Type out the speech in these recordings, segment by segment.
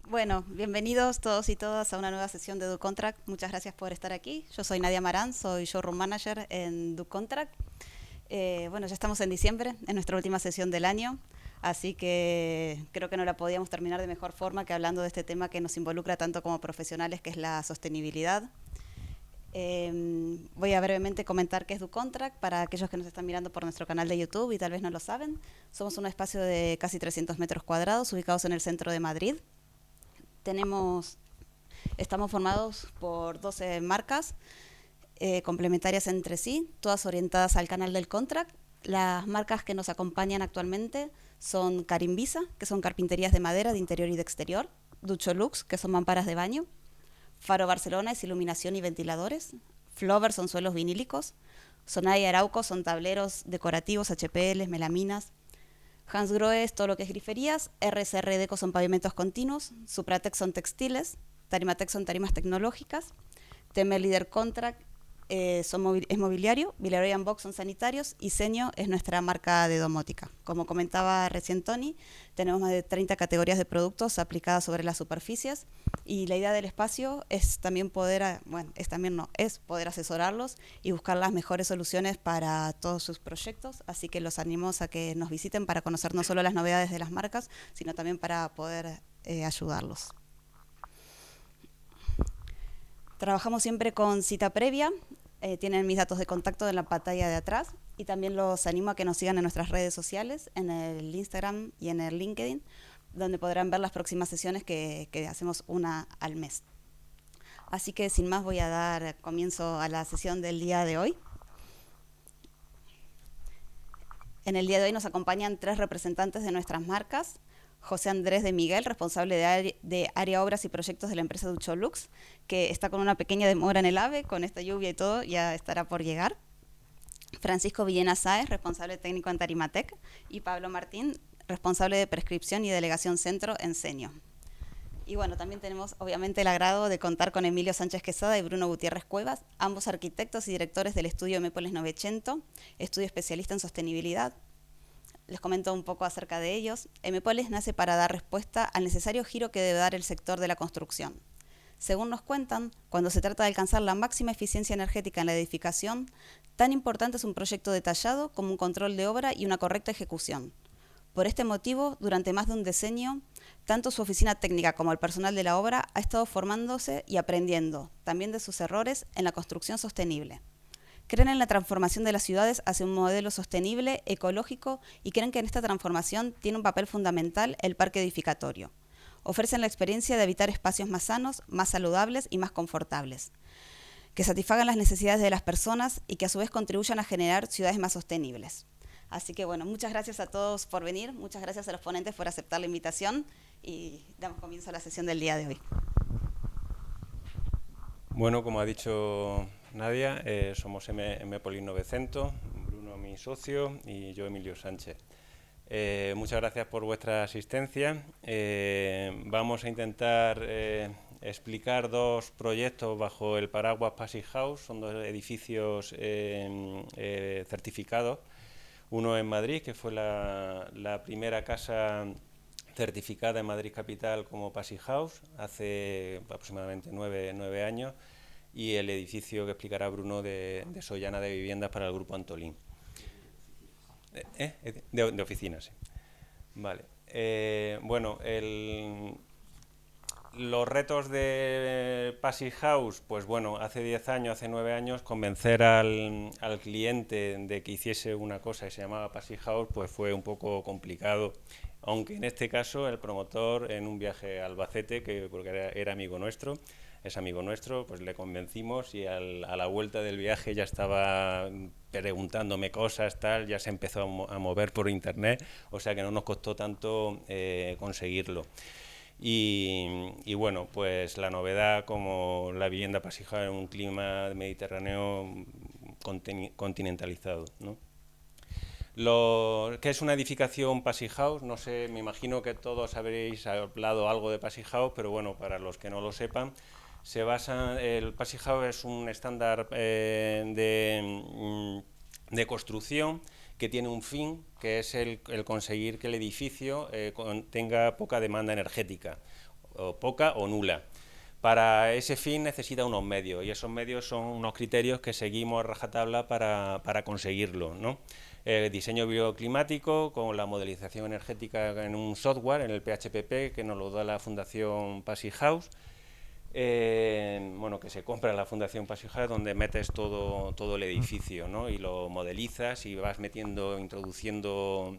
Bueno, bienvenidos todos y todas a una nueva sesión de DoContract. Muchas gracias por estar aquí. Yo soy Nadia Marán, soy Showroom Manager en DoContract. Bueno, ya estamos en diciembre, en nuestra última sesión del año, así que creo que no la podíamos terminar de mejor forma que hablando de este tema que nos involucra tanto como profesionales, que es la sostenibilidad. Voy a brevemente comentar qué es DoContract para aquellos que nos están mirando por nuestro canal de YouTube y tal vez no lo saben. Somos un espacio de casi 300 metros cuadrados ubicados en el centro de Madrid. Tenemos Estamos formados por 12 marcas complementarias entre sí, todas orientadas al canal del contract. Las marcas que nos acompañan actualmente son Carimbisa, que son carpinterías de madera de interior y de exterior; Ducholux, que son mamparas de baño; Faro Barcelona es iluminación y ventiladores; Flover son suelos vinílicos; Sonai y Arauco son tableros decorativos, HPLs, melaminas; Hansgrohe es todo lo que es griferías; RSR Deco son pavimentos continuos; Supratex son textiles; Tarimatec son tarimas tecnológicas; Temer Leader Contract es mobiliario; Villarreal Box son sanitarios; y Senio es nuestra marca de domótica. Como comentaba recién Tony, tenemos más de 30 categorías de productos aplicadas sobre las superficies, y la idea del espacio es también es poder asesorarlos y buscar las mejores soluciones para todos sus proyectos. Así que los animamos a que nos visiten para conocer no solo las novedades de las marcas, sino también para poder ayudarlos. Trabajamos siempre con cita previa. Tienen mis datos de contacto en la pantalla de atrás, y también los animo a que nos sigan en nuestras redes sociales, en el Instagram y en el LinkedIn, donde podrán ver las próximas sesiones que hacemos una al mes. Así que sin más voy a dar comienzo a la sesión del día de hoy. En el día de hoy nos acompañan 3 representantes de nuestras marcas. José Andrés de Miguel, responsable de área obras y proyectos de la empresa Ducholux, que está con una pequeña demora en el AVE, con esta lluvia y todo, ya estará por llegar. Francisco Villena Sáez, responsable técnico en Tarimatec; y Pablo Martín, responsable de prescripción y delegación centro en Senio. Y bueno, también tenemos obviamente el agrado de contar con Emilio Sánchez Quesada y Bruno Gutiérrez Cuevas, ambos arquitectos y directores del estudio Mépoles 900, estudio especialista en sostenibilidad. Les comento un poco acerca de ellos. Emepoles nace para dar respuesta al necesario giro que debe dar el sector de la construcción. Según nos cuentan, cuando se trata de alcanzar la máxima eficiencia energética en la edificación, tan importante es un proyecto detallado como un control de obra y una correcta ejecución. Por este motivo, durante más de un decenio, tanto su oficina técnica como el personal de la obra ha estado formándose y aprendiendo, también de sus errores, en la construcción sostenible. Creen en la transformación de las ciudades hacia un modelo sostenible, ecológico, y creen que en esta transformación tiene un papel fundamental el parque edificatorio. Ofrecen la experiencia de habitar espacios más sanos, más saludables y más confortables, que satisfagan las necesidades de las personas y que a su vez contribuyan a generar ciudades más sostenibles. Así que bueno, muchas gracias a todos por venir, muchas gracias a los ponentes por aceptar la invitación, y damos comienzo a la sesión del día de hoy. Bueno, como ha dicho Nadia, somos Mépoles 900, Bruno mi socio y yo Emilio Sánchez. Muchas gracias por vuestra asistencia. Vamos a intentar explicar 2 proyectos bajo el paraguas Passage House. Son 2 edificios certificados. Uno en Madrid, que fue la primera casa certificada en Madrid Capital como Passage House hace aproximadamente 9 años, y el edificio que explicará Bruno de Sollana de Viviendas para el Grupo Antolín. De oficinas, sí. Vale. Bueno, los retos de Passage House, pues bueno, hace 10 años, hace 9 años, convencer al cliente de que hiciese una cosa que se llamaba Passage House, pues fue un poco complicado. Aunque en este caso el promotor, en un viaje a Albacete, porque era amigo nuestro, es amigo nuestro, pues le convencimos, y a la vuelta del viaje ya estaba preguntándome cosas, tal, ya se empezó a mover por internet, o sea que no nos costó tanto conseguirlo. Y bueno, pues la novedad, como la vivienda pasija en un clima mediterráneo continentalizado, ¿no? ¿Qué es una edificación Passage House? No sé, me imagino que todos habréis hablado algo de Passage House, pero bueno, para los que no lo sepan, el Passage House es un estándar de construcción que tiene un fin, que es el conseguir que el edificio tenga poca demanda energética. o poca o nula. Para ese fin necesita unos medios y esos medios son unos criterios que seguimos a rajatabla para conseguirlo, ¿no? El diseño bioclimático con la modelización energética en un software, en el PHPP, que nos lo da la Fundación Passy House. Bueno, que se compra en la Fundación Passy House, donde metes todo el edificio, ¿no? Y lo modelizas y vas introduciendo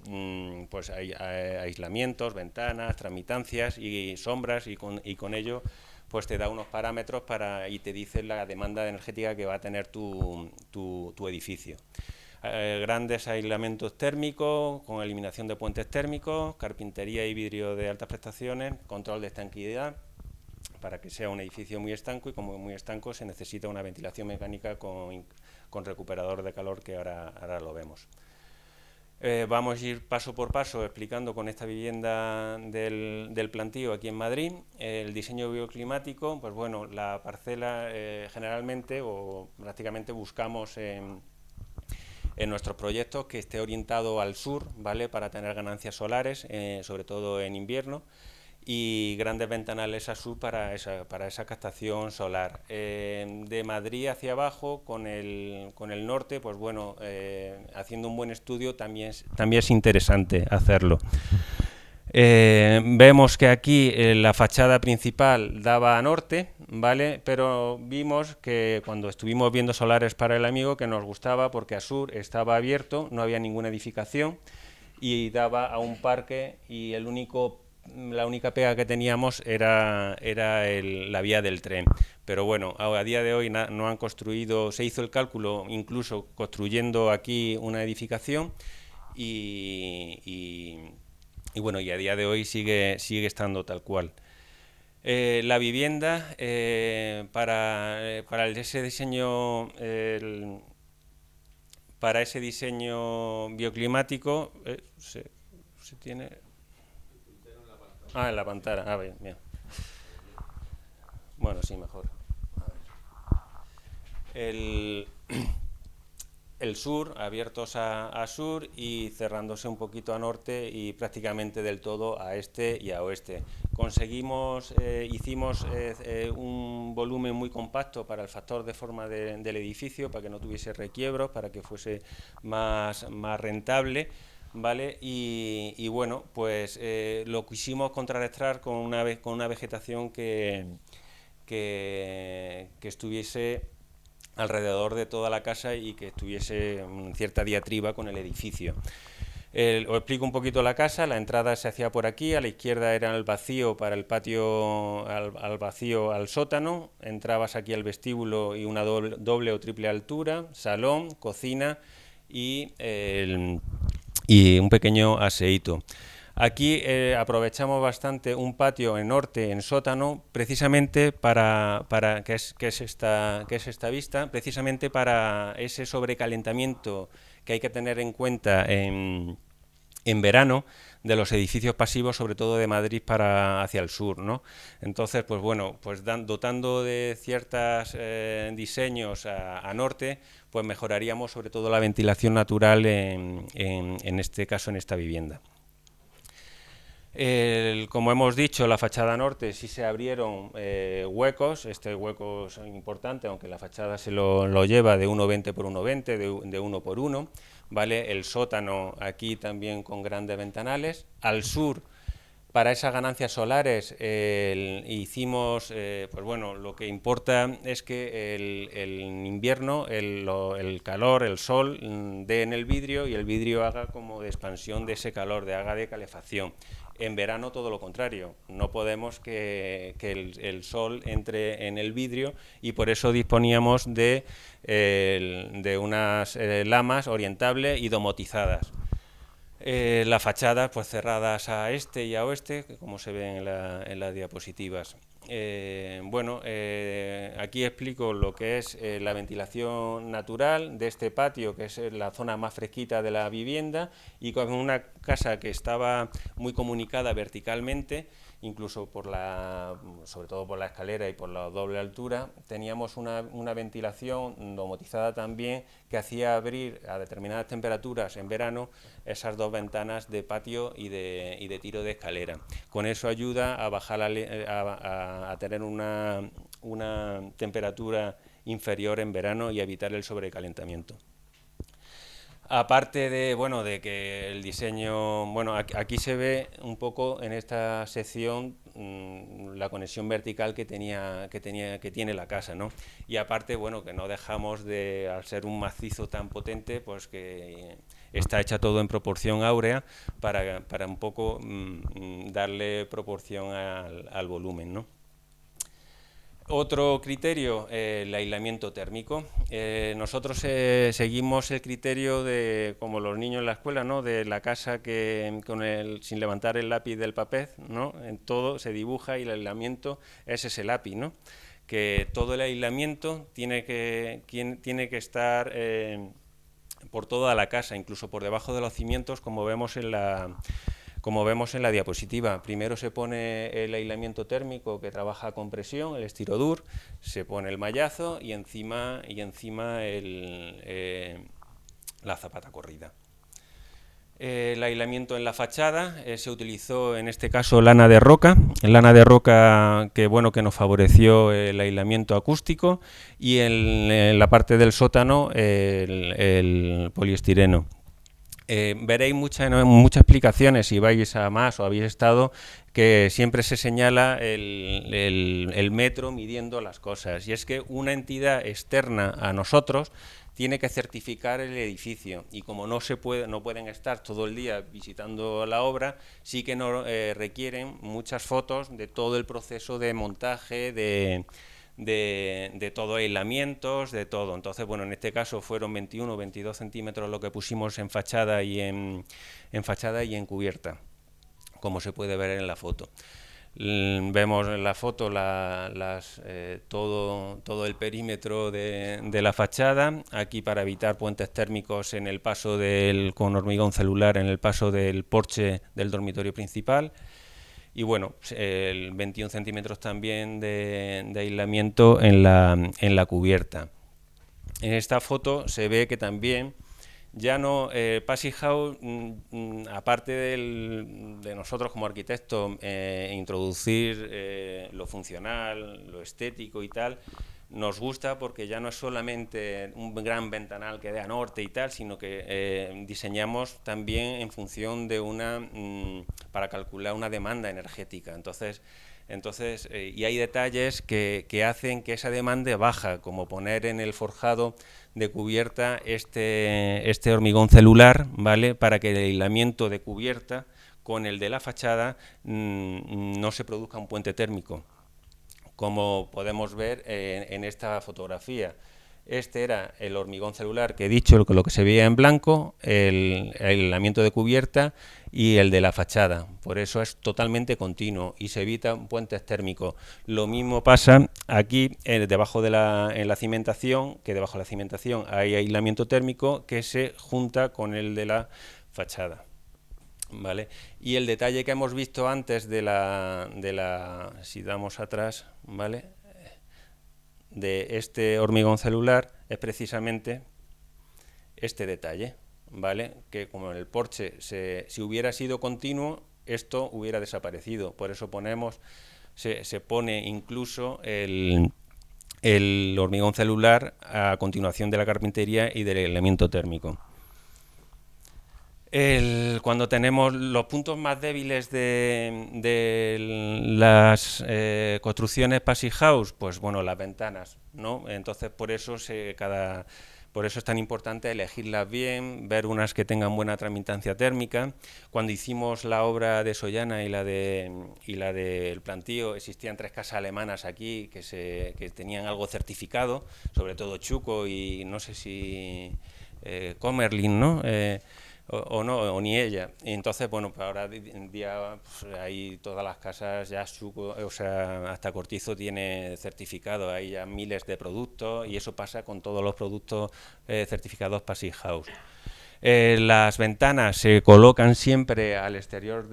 pues aislamientos, ventanas, tramitancias y sombras, y con ello pues te da unos parámetros y te dice la demanda energética que va a tener tu edificio. Grandes aislamientos térmicos con eliminación de puentes térmicos, carpintería y vidrio de altas prestaciones, control de estanquidad, para que sea un edificio muy estanco, y como muy estanco se necesita una ventilación mecánica con recuperador de calor, que ahora lo vemos. Vamos a ir paso por paso explicando con esta vivienda del plantío aquí en Madrid. El diseño bioclimático, pues bueno, la parcela generalmente o prácticamente buscamos en nuestros proyectos que esté orientado al sur, ¿vale? Para tener ganancias solares, sobre todo en invierno, y grandes ventanales a sur para esa captación solar. De Madrid hacia abajo, con el norte, pues bueno, haciendo un buen estudio también es interesante hacerlo. Vemos que aquí la fachada principal daba a norte, ¿vale? Pero vimos que cuando estuvimos viendo solares para el amigo, que nos gustaba porque a sur estaba abierto, no había ninguna edificación y daba a un parque, y la única pega que teníamos era la vía del tren. Pero bueno, a día de hoy no han construido, se hizo el cálculo incluso construyendo aquí una edificación, y bueno, y a día de hoy sigue estando tal cual. La vivienda, para ese diseño bioclimático, se tiene... en la pantalla. Bien. Bueno, sí, mejor. El sur, abiertos a sur y cerrándose un poquito a norte y prácticamente del todo a este y a oeste. Hicimos un volumen muy compacto para el factor de forma del edificio, para que no tuviese requiebros, para que fuese más rentable, ¿vale? Y bueno, pues lo quisimos contrarrestar con una vegetación que estuviese alrededor de toda la casa y que tuviese cierta diatriba con el edificio. Os explico un poquito la casa. La entrada se hacía por aquí, a la izquierda era el vacío para el patio, al vacío al sótano. Entrabas aquí al vestíbulo y una doble o triple altura, salón, cocina y un pequeño aseíto. Aquí aprovechamos bastante un patio en norte, en sótano, precisamente para que es esta vista, precisamente para ese sobrecalentamiento que hay que tener en cuenta en verano de los edificios pasivos, sobre todo de Madrid hacia el sur, ¿no? Entonces, pues bueno, pues dotando de ciertos diseños a norte, pues mejoraríamos sobre todo la ventilación natural en este caso, en esta vivienda. Como hemos dicho, la fachada norte sí se abrieron huecos. Este hueco es importante, aunque la fachada se lo lleva de 1,20 por 1,20, de 1 por 1, ¿vale? El sótano aquí también con grandes ventanales. Al sur, para esas ganancias solares, hicimos, pues bueno, lo que importa es que en invierno el calor, el sol, dé en el vidrio y el vidrio haga como de expansión de ese calor, haga de calefacción. En verano todo lo contrario, no podemos que el sol entre en el vidrio, y por eso disponíamos de unas lamas orientables y domotizadas. Las fachadas pues cerradas a este y a oeste, como se ve en las diapositivas. Bueno, aquí explico lo que es la ventilación natural de este patio, que es la zona más fresquita de la vivienda, y con una casa que estaba muy comunicada verticalmente, incluso sobre todo por la escalera y por la doble altura, teníamos una ventilación domotizada también que hacía abrir a determinadas temperaturas en verano esas dos ventanas de patio y de tiro de escalera. Con eso ayuda a bajar a tener una temperatura inferior en verano y evitar el sobrecalentamiento. Aparte de que el diseño, aquí se ve un poco en esta sección la conexión vertical que tiene la casa, ¿no? Y aparte, que no dejamos de, al ser un macizo tan potente, pues que está hecha todo en proporción áurea para un poco darle proporción al volumen, ¿no? Otro criterio, el aislamiento térmico. Nosotros seguimos el criterio de, como los niños en la escuela, ¿no? De la casa que sin levantar el lápiz del papel, ¿no? En todo se dibuja y el aislamiento es ese lápiz, ¿no? Que todo el aislamiento tiene que estar por toda la casa, incluso por debajo de los cimientos, como vemos en la diapositiva. Primero se pone el aislamiento térmico que trabaja a compresión, el estirodur, se pone el mallazo y encima la zapata corrida. El aislamiento en la fachada se utilizó en este caso lana de roca que nos favoreció el aislamiento acústico, y en la parte del sótano el poliestireno. Veréis muchas explicaciones, si vais a más o habéis estado, que siempre se señala el metro midiendo las cosas, y es que una entidad externa a nosotros tiene que certificar el edificio, y como no pueden estar todo el día visitando la obra, sí que requieren muchas fotos de todo el proceso de montaje, de todo, aislamientos, de todo. Entonces, en este caso fueron 21 o 22 centímetros lo que pusimos en fachada y en cubierta, como se puede ver en la foto. Vemos en la foto todo el perímetro de la fachada, aquí para evitar puentes térmicos en el paso con hormigón celular en el paso del porche del dormitorio principal. Y el 21 centímetros también de aislamiento en la cubierta. En esta foto se ve que también ya no, Passy House, aparte de nosotros como arquitectos introducir lo funcional, lo estético y tal, nos gusta porque ya no es solamente un gran ventanal que dé a norte y tal, sino que diseñamos también en función de para calcular una demanda energética. Entonces, y hay detalles que hacen que esa demanda baja, como poner en el forjado de cubierta este hormigón celular, ¿vale? Para que el aislamiento de cubierta con el de la fachada no se produzca un puente térmico, como podemos ver en esta fotografía. Este era el hormigón celular que he dicho, lo que se veía en blanco, el aislamiento de cubierta y el de la fachada. Por eso es totalmente continuo y se evitan puentes térmicos. Lo mismo pasa aquí debajo en la cimentación, que debajo de la cimentación hay aislamiento térmico que se junta con el de la fachada. ¿Vale? Y el detalle que hemos visto antes si damos atrás, ¿vale?, de este hormigón celular es precisamente este detalle, ¿vale? Que como en el porche si hubiera sido continuo, esto hubiera desaparecido. Por eso se pone incluso el hormigón celular a continuación de la carpintería y del aislamiento térmico. Cuando tenemos los puntos más débiles de las construcciones Passy House, pues las ventanas, ¿no? Entonces por eso es tan importante elegirlas bien, ver unas que tengan buena transmitancia térmica. Cuando hicimos la obra de Sollana y la del plantío, existían 3 casas alemanas aquí que tenían algo certificado, sobre todo Chuco y no sé si Kommerlin, ¿no? O ni ella. Y entonces, ahora en día hay todas las casas ya hasta Cortizo tiene certificado, hay ya miles de productos, y eso pasa con todos los productos certificados Passy House. Las ventanas se colocan siempre al exterior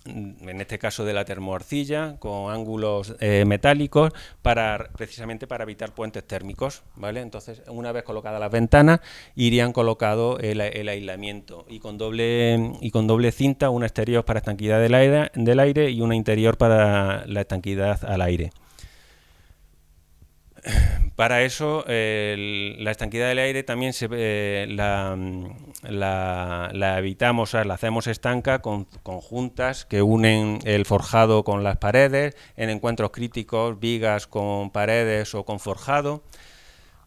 en este caso de la termoarcilla, con ángulos metálicos, precisamente para evitar puentes térmicos, ¿vale? Entonces, una vez colocadas las ventanas, irían colocado el aislamiento y con doble cinta, una exterior para estanquidad del aire y una interior para la estanquidad al aire. Para eso, la estanquidad del aire también la evitamos, o sea, la hacemos estanca con juntas que unen el forjado con las paredes, en encuentros críticos, vigas con paredes o con forjado,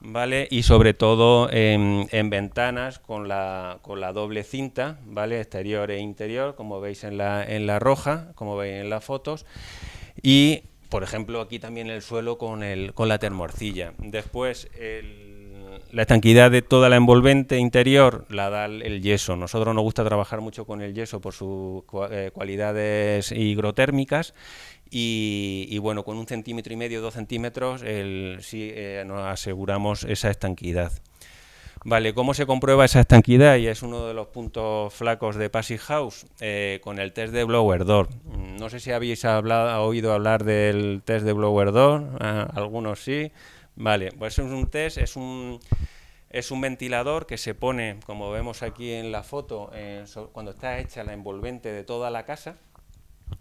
¿vale? Y sobre todo en ventanas con la doble cinta, ¿vale? Exterior e interior, como veis en la roja, como veis en las fotos, y por ejemplo, aquí también el suelo con la termorcilla. Después, la estanquidad de toda la envolvente interior la da el yeso. Nosotros nos gusta trabajar mucho con el yeso por sus cualidades higrotérmicas y bueno, con 1,5 centímetros, 2 centímetros, sí nos aseguramos esa estanquidad. Vale, ¿cómo se comprueba esa estanquidad? Y es uno de los puntos flacos de Passive House, con el test de Blower Door. No sé si habéis oído hablar del test de Blower Door, algunos sí. Vale, pues es un test, es un ventilador que se pone, como vemos aquí en la foto, cuando está hecha la envolvente de toda la casa,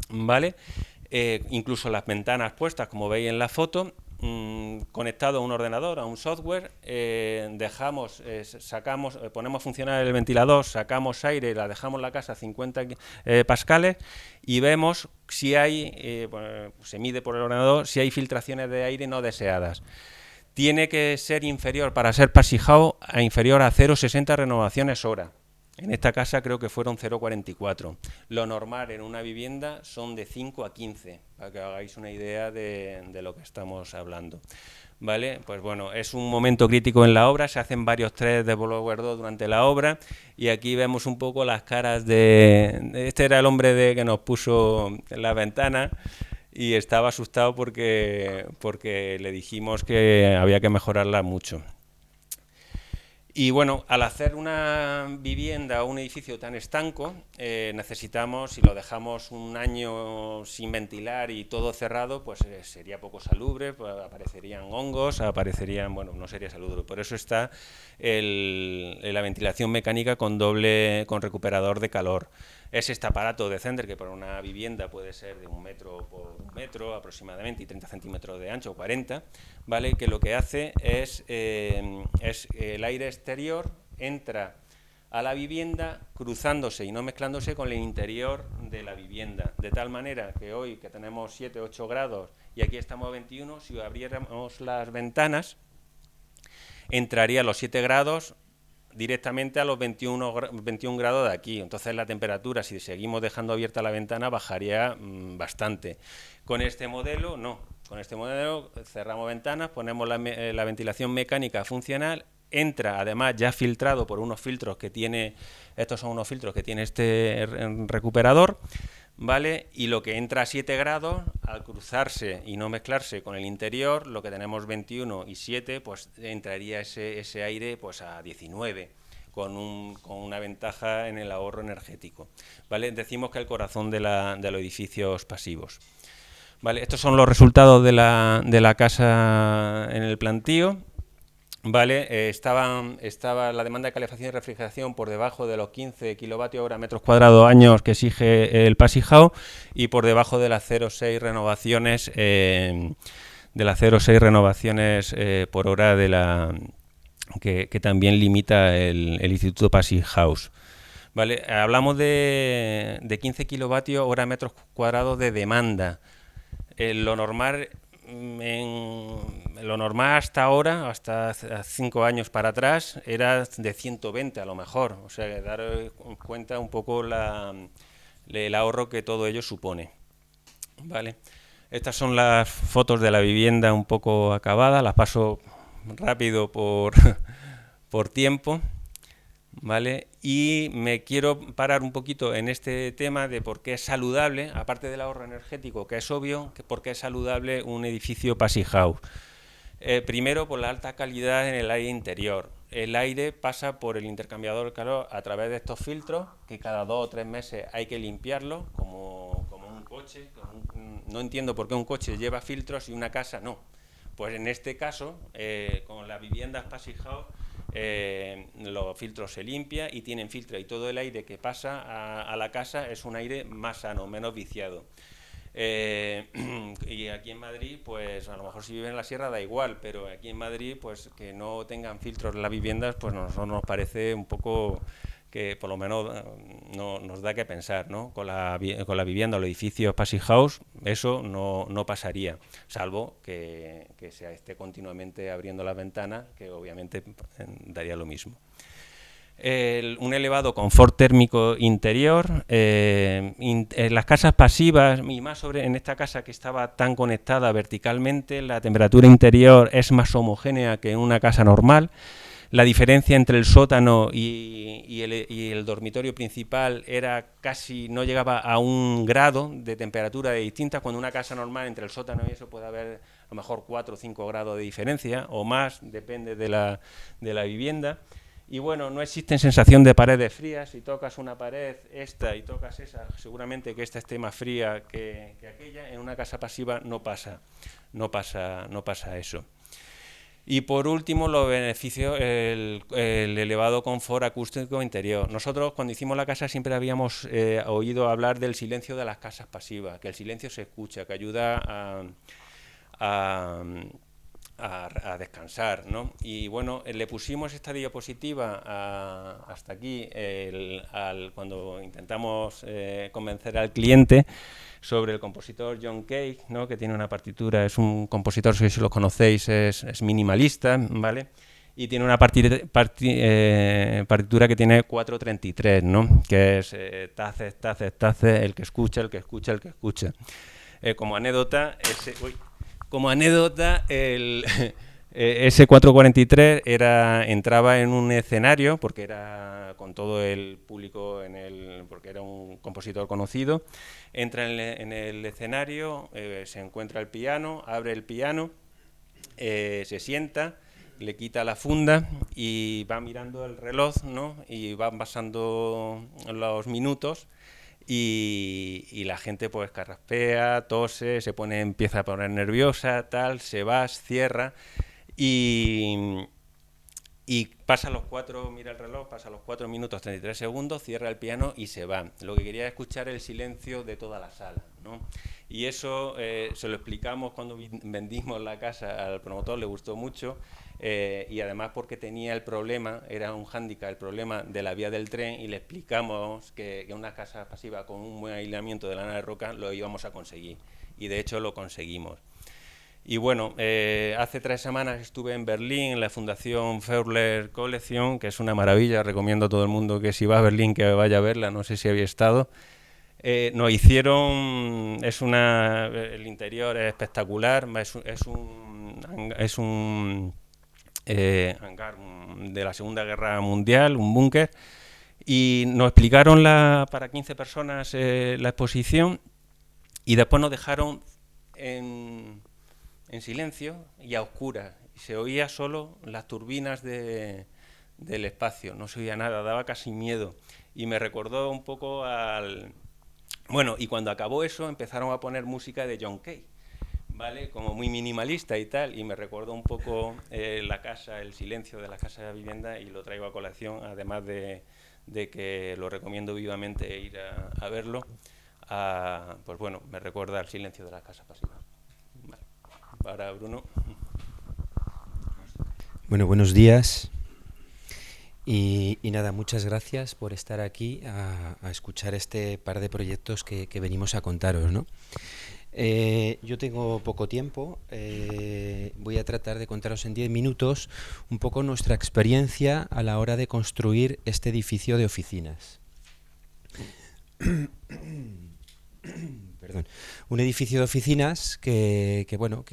¿vale? Incluso las ventanas puestas, como veis en la foto, conectado a un ordenador, a un software, ponemos a funcionar el ventilador, sacamos aire, la dejamos la casa a 50 pascales y vemos si hay, se mide por el ordenador, si hay filtraciones de aire no deseadas. Tiene que ser inferior, para ser Passive House, inferior a 0,60 renovaciones hora. En esta casa creo que fueron 0,44. Lo normal en una vivienda son de 5 a 15, para que hagáis una idea de lo que estamos hablando. ¿Vale? Pues bueno, es un momento crítico en la obra, se hacen varios test de Blower Door durante la obra y aquí vemos un poco las caras este era el hombre que nos puso en la ventana y estaba asustado porque le dijimos que había que mejorarla mucho. Y bueno, al hacer una vivienda o un edificio tan estanco, necesitamos, si lo dejamos un año sin ventilar y todo cerrado, pues sería poco salubre, pues aparecerían hongos, bueno, no sería salubre. Por eso está la ventilación mecánica con recuperador de calor. Es este aparato de Zehnder que para una vivienda puede ser de 1 metro por 1 metro aproximadamente y 30 centímetros de ancho, 40, ¿vale? Que lo que hace es el aire exterior entra a la vivienda cruzándose y no mezclándose con el interior de la vivienda, de tal manera que hoy que tenemos 7, 8 grados y aquí estamos a 21, si abriéramos las ventanas entraría a los 7 grados directamente a los 21 grados de aquí. Entonces la temperatura, si seguimos dejando abierta la ventana, bajaría bastante. Con este modelo, no. Con este modelo cerramos ventanas, ponemos la ventilación mecánica funcional, entra además ya filtrado por unos filtros que tiene, estos son unos filtros que tiene este recuperador, ¿vale? Y lo que entra a 7 grados, al cruzarse y no mezclarse con el interior, lo que tenemos 21 y 7, pues entraría ese aire pues a 19, con una ventaja en el ahorro energético, ¿vale? Decimos que el corazón de los edificios pasivos. Vale, estos son los resultados de la casa en el plantío. Vale, estaba la demanda de calefacción y refrigeración por debajo de los 15 kilovatios hora metros cuadrados años que exige el Passive House y por debajo de las 0,6 renovaciones por hora que también limita el Instituto Passive House. Vale, hablamos de 15 kilovatios hora metros cuadrados de demanda. Lo normal hasta ahora, hasta 5 años para atrás, era de 120 a lo mejor. O sea, dar cuenta un poco el ahorro que todo ello supone. Vale. Estas son las fotos de la vivienda un poco acabada, las paso rápido por tiempo. ¿Vale? Y me quiero parar un poquito en este tema de por qué es saludable, aparte del ahorro energético, que es obvio, que por qué es saludable un edificio Passive House. Primero, por la alta calidad en el aire interior. el aire pasa por el intercambiador de calor a través de estos filtros, que cada 2 o 3 meses hay que limpiarlos, como un coche. No entiendo por qué un coche lleva filtros y una casa no. Pues en este caso, con las viviendas Passive House, los filtros se limpian y tienen filtro, y todo el aire que pasa a la casa es un aire más sano, menos viciado. Y aquí en Madrid, pues a lo mejor si viven en la sierra da igual, pero aquí en Madrid, pues que no tengan filtros las viviendas, pues a nosotros nos parece un poco que por lo menos no, nos da que pensar, ¿no? Con la vivienda o los edificios Passive House, eso no pasaría, salvo que se esté continuamente abriendo las ventanas, que obviamente daría lo mismo. Un elevado confort térmico interior. En las casas pasivas, y más en esta casa que estaba tan conectada verticalmente, la temperatura interior es más homogénea que en una casa normal. La diferencia entre el sótano y el dormitorio principal era casi, no llegaba a 1 grado de temperatura distinta, cuando en una casa normal entre el sótano y eso puede haber a lo mejor 4 o 5 grados de diferencia, o más, depende de la vivienda. Y bueno, no existe sensación de paredes frías. Si tocas una pared, esta, y tocas esa, seguramente que esta esté más fría que aquella. En una casa pasiva no pasa eso. Y por último, los beneficios, el elevado confort acústico interior. Nosotros, cuando hicimos la casa, siempre habíamos oído hablar del silencio de las casas pasivas, que el silencio se escucha, que ayuda a descansar, ¿no? Y bueno, le pusimos esta diapositiva hasta aquí cuando intentamos convencer al cliente sobre el compositor John Cage, ¿no? Que tiene una partitura, es un compositor, si lo conocéis, es minimalista, ¿vale? Y tiene una partitura que tiene 4/33, ¿no? Que es taces, taces, taces, el que escucha, el que escucha, el que escucha. Como anécdota, ese 4/43 entraba en un escenario, porque era con todo el público porque era un compositor conocido. Entra en el escenario, se encuentra el piano, abre el piano, se sienta, le quita la funda y va mirando el reloj, ¿no? Y van pasando los minutos. Y la gente pues carraspea, tose, empieza a poner nerviosa, tal, se va, cierra y pasa mira el reloj, pasa los 4 minutos 33 segundos, cierra el piano y se va. Lo que quería es escuchar el silencio de toda la sala, ¿no? Y eso se lo explicamos cuando vendimos la casa al promotor, le gustó mucho. Y además porque tenía el problema, era un hándicap, el problema de la vía del tren, y le explicamos que una casa pasiva con un buen aislamiento de lana de roca lo íbamos a conseguir, y de hecho lo conseguimos. Y bueno, hace 3 semanas estuve en Berlín, en la Fundación Feuerler Collection, que es una maravilla, recomiendo a todo el mundo que si va a Berlín que vaya a verla, no sé si había estado. Nos hicieron, el interior es espectacular, es un hangar de la Segunda Guerra Mundial, un búnker, y nos explicaron para 15 personas la exposición, y después nos dejaron en silencio y a oscuras, y se oía solo las turbinas del espacio, no se oía nada, daba casi miedo, y me recordó un poco bueno, y cuando acabó eso empezaron a poner música de John Cage, ¿vale? Como muy minimalista y tal, y me recordó un poco la casa, el silencio de la casa de vivienda, y lo traigo a colación, además de que lo recomiendo vivamente ir a verlo. Pues bueno, me recuerda al silencio de las casas pasivas. Vale. Para Bruno. Bueno, buenos días. Y nada, muchas gracias por estar aquí a escuchar este par de proyectos que venimos a contaros, ¿no? Yo tengo poco tiempo, voy a tratar de contaros en 10 minutos un poco nuestra experiencia a la hora de construir este edificio de oficinas. Perdón. Un edificio de oficinas que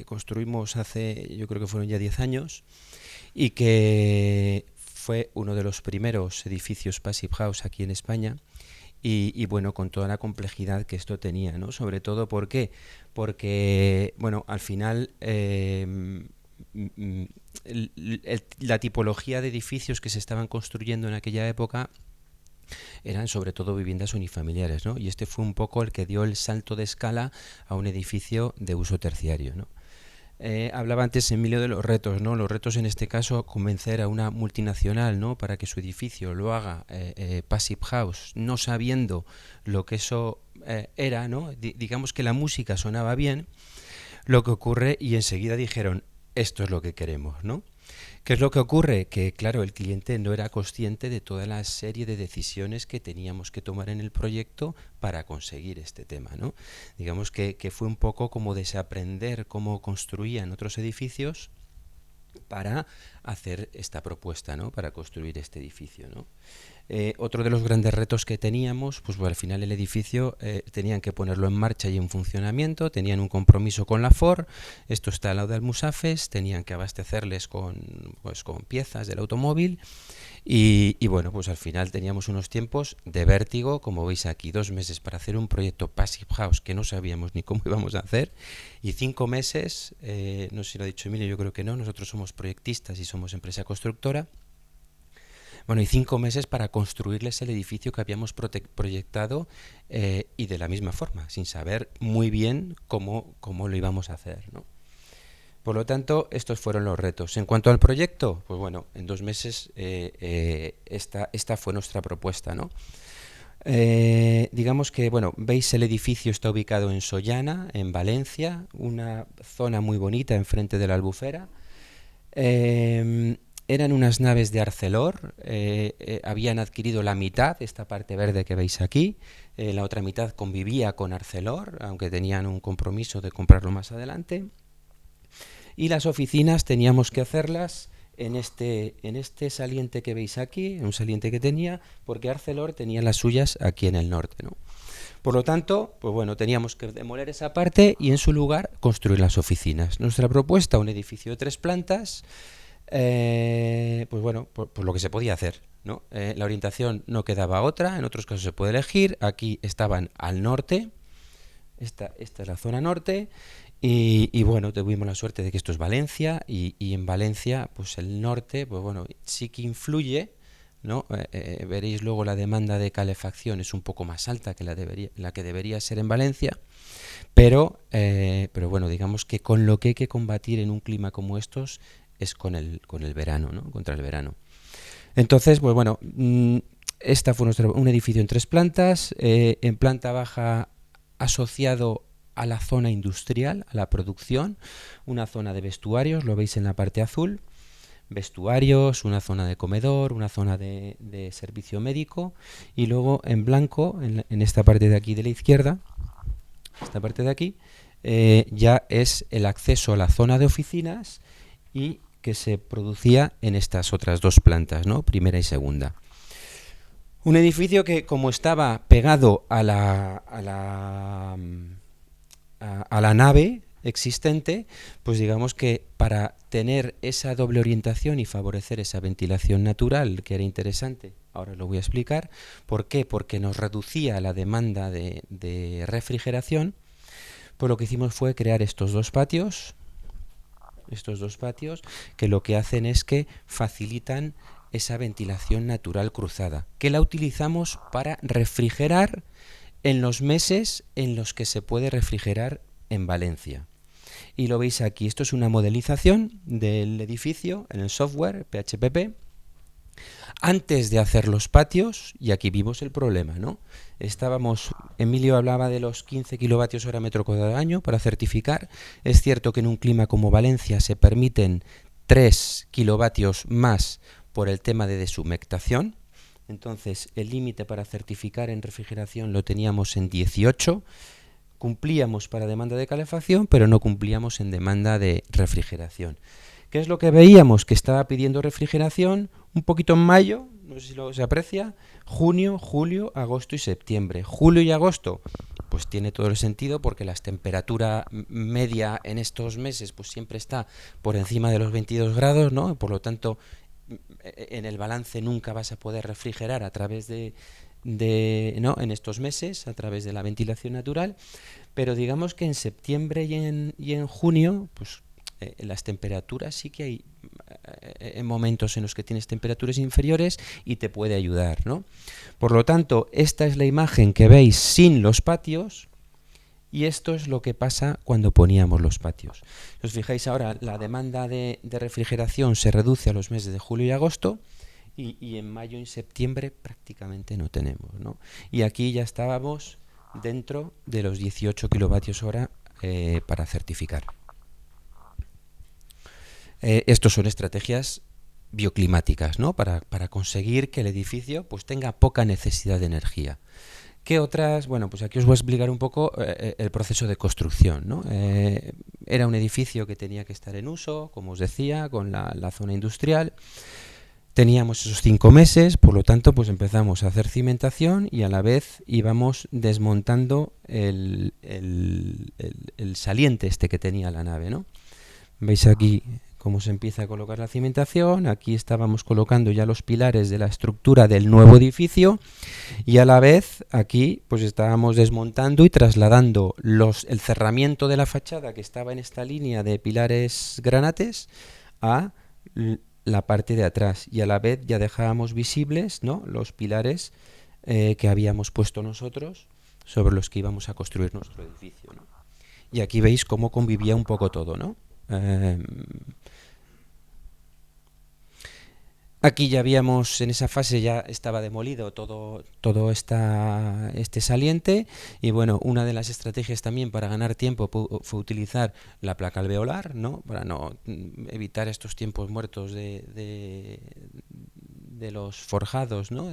construimos hace, yo creo que fueron ya 10 años, y que fue uno de los primeros edificios Passive House aquí en España. Y bueno, con toda la complejidad que esto tenía, ¿no? Sobre todo, ¿por qué? Porque, bueno, al final la tipología de edificios que se estaban construyendo en aquella época eran sobre todo viviendas unifamiliares, ¿no? Y este fue un poco el que dio el salto de escala a un edificio de uso terciario, ¿no? Hablaba antes Emilio de los retos, ¿no? Los retos en este caso, convencer a una multinacional, ¿no? Para que su edificio lo haga Passive House, no sabiendo lo que eso era, ¿no? Digamos que la música sonaba bien, lo que ocurre, y enseguida dijeron, esto es lo que queremos, ¿no? ¿Qué es lo que ocurre? Que, claro, el cliente no era consciente de toda la serie de decisiones que teníamos que tomar en el proyecto para conseguir este tema, ¿no? Digamos que fue un poco como desaprender cómo construían otros edificios para hacer esta propuesta, ¿no? Para construir este edificio, ¿no? Otro de los grandes retos que teníamos, pues al final el edificio tenían que ponerlo en marcha y en funcionamiento, tenían un compromiso con la Ford, esto está al lado de Almusafes, tenían que abastecerles con piezas del automóvil y bueno, pues al final teníamos unos tiempos de vértigo, como veis aquí, 2 meses para hacer un proyecto Passive House que no sabíamos ni cómo íbamos a hacer, y 5 meses, no sé si lo ha dicho Emilio, yo creo que no, nosotros somos proyectistas y somos empresa constructora. Bueno, y 5 meses para construirles el edificio que habíamos proyectado y de la misma forma, sin saber muy bien cómo lo íbamos a hacer, ¿no? Por lo tanto, estos fueron los retos. En cuanto al proyecto, pues bueno, en 2 meses esta fue nuestra propuesta, ¿no? Digamos que, bueno, veis el edificio está ubicado en Sollana, en Valencia, una zona muy bonita enfrente de la Albufera. Eran unas naves de Arcelor, habían adquirido la mitad, esta parte verde que veis aquí, la otra mitad convivía con Arcelor, aunque tenían un compromiso de comprarlo más adelante. Y las oficinas teníamos que hacerlas en este saliente que veis aquí, un saliente que tenía, porque Arcelor tenía las suyas aquí en el norte, ¿no? Por lo tanto, pues bueno, teníamos que demoler esa parte y en su lugar construir las oficinas. Nuestra propuesta, un edificio de 3 plantas, pues bueno, por lo que se podía hacer, ¿no? La orientación no quedaba otra, en otros casos se puede elegir. Aquí estaban al norte, esta es la zona norte, y bueno, tuvimos la suerte de que esto es Valencia, y en Valencia, pues el norte, pues bueno, sí que influye, ¿no? Veréis luego la demanda de calefacción es un poco más alta que la que debería ser en Valencia, pero bueno, digamos que con lo que hay que combatir en un clima como estos es con el verano, ¿no? Contra el verano. Entonces, pues bueno, esta fue un edificio en 3 plantas, en planta baja asociado a la zona industrial, a la producción, una zona de vestuarios, lo veis en la parte azul, vestuarios, una zona de comedor, una zona de servicio médico, y luego en blanco, en esta parte de aquí de la izquierda, esta parte de aquí, ya es el acceso a la zona de oficinas y que se producía en estas otras 2 plantas, ¿no? Primera y segunda. Un edificio que, como estaba pegado a la nave existente, pues digamos que para tener esa doble orientación y favorecer esa ventilación natural, que era interesante, ahora lo voy a explicar. ¿Por qué? Porque nos reducía la demanda de refrigeración. Pues lo que hicimos fue crear estos dos patios, que lo que hacen es que facilitan esa ventilación natural cruzada, que la utilizamos para refrigerar en los meses en los que se puede refrigerar en Valencia. Y lo veis aquí, esto es una modelización del edificio en el software PHPP. Antes de hacer los patios, y aquí vimos el problema, ¿no? Emilio hablaba de los 15 kilovatios hora metro cuadrado al año para certificar. Es cierto que en un clima como Valencia se permiten 3 kilovatios más por el tema de deshumectación. Entonces el límite para certificar en refrigeración lo teníamos en 18. Cumplíamos para demanda de calefacción, pero no cumplíamos en demanda de refrigeración. ¿Qué es lo que veíamos? Que estaba pidiendo refrigeración un poquito en mayo, no sé si se aprecia, junio, julio, agosto y septiembre. Julio y agosto, pues tiene todo el sentido porque la temperatura media en estos meses pues siempre está por encima de los 22 grados, ¿no? Por lo tanto, en el balance nunca vas a poder refrigerar a través ¿no? en estos meses, a través de la ventilación natural, pero digamos que en septiembre y en junio, pues Las temperaturas sí que hay momentos en los que tienes temperaturas inferiores y te puede ayudar, ¿no? Por lo tanto, esta es la imagen que veis sin los patios y esto es lo que pasa cuando poníamos los patios. Si os fijáis ahora, la demanda de refrigeración se reduce a los meses de julio y agosto y en mayo y septiembre prácticamente no tenemos, ¿no? Y aquí ya estábamos dentro de los 18 kilovatios hora para certificar. Estos son estrategias bioclimáticas, ¿no? Para conseguir que el edificio pues tenga poca necesidad de energía. ¿Qué otras? Bueno, pues aquí os voy a explicar un poco el proceso de construcción, ¿no? Era un edificio que tenía que estar en uso, como os decía, con la zona industrial. Teníamos esos 5 meses, por lo tanto, pues empezamos a hacer cimentación y a la vez íbamos desmontando el saliente este que tenía la nave, ¿no? Veis aquí cómo se empieza a colocar la cimentación. Aquí estábamos colocando ya los pilares de la estructura del nuevo edificio y a la vez aquí pues estábamos desmontando y trasladando el cerramiento de la fachada que estaba en esta línea de pilares granates a la parte de atrás y a la vez ya dejábamos visibles, ¿no?, los pilares que habíamos puesto nosotros sobre los que íbamos a construir nuestro edificio, ¿no? Y aquí veis cómo convivía un poco todo, ¿no? Aquí ya habíamos, en esa fase ya estaba demolido todo este saliente y bueno, una de las estrategias también para ganar tiempo fue utilizar la placa alveolar, ¿no?, para no evitar estos tiempos muertos de los forjados, ¿no?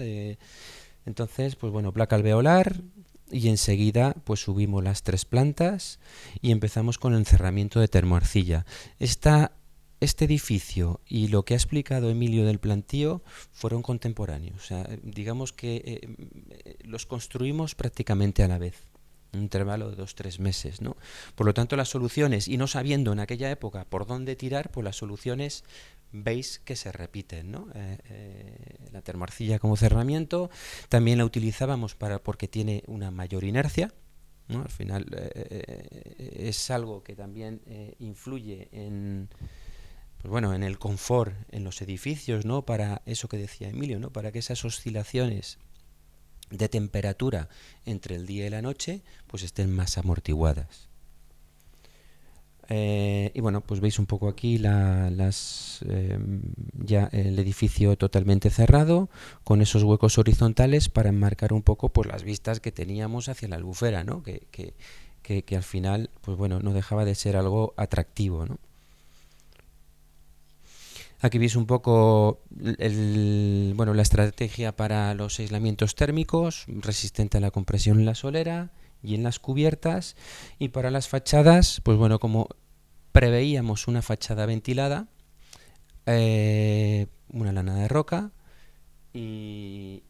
Entonces, pues bueno, placa alveolar y enseguida pues subimos las 3 plantas y empezamos con el encerramiento de termoarcilla. Este edificio y lo que ha explicado Emilio del plantío fueron contemporáneos. O sea, digamos que los construimos prácticamente a la vez, un intervalo de 2-3 meses, ¿no? Por lo tanto, las soluciones, y no sabiendo en aquella época por dónde tirar, pues las soluciones veis que se repiten, ¿no? La termoarcilla como cerramiento también la utilizábamos porque tiene una mayor inercia, ¿no? Al final es algo que también influye en... Pues bueno, en el confort en los edificios, ¿no? Para eso que decía Emilio, ¿no? Para que esas oscilaciones de temperatura entre el día y la noche pues estén más amortiguadas. Y bueno, pues veis un poco aquí ya el edificio totalmente cerrado, con esos huecos horizontales para enmarcar un poco pues las vistas que teníamos hacia la albufera, ¿no? Que al final, pues bueno, no dejaba de ser algo atractivo, ¿no? Aquí veis un poco la estrategia para los aislamientos térmicos, resistente a la compresión en la solera y en las cubiertas. Y para las fachadas, pues bueno, como preveíamos una fachada ventilada, una lana de roca y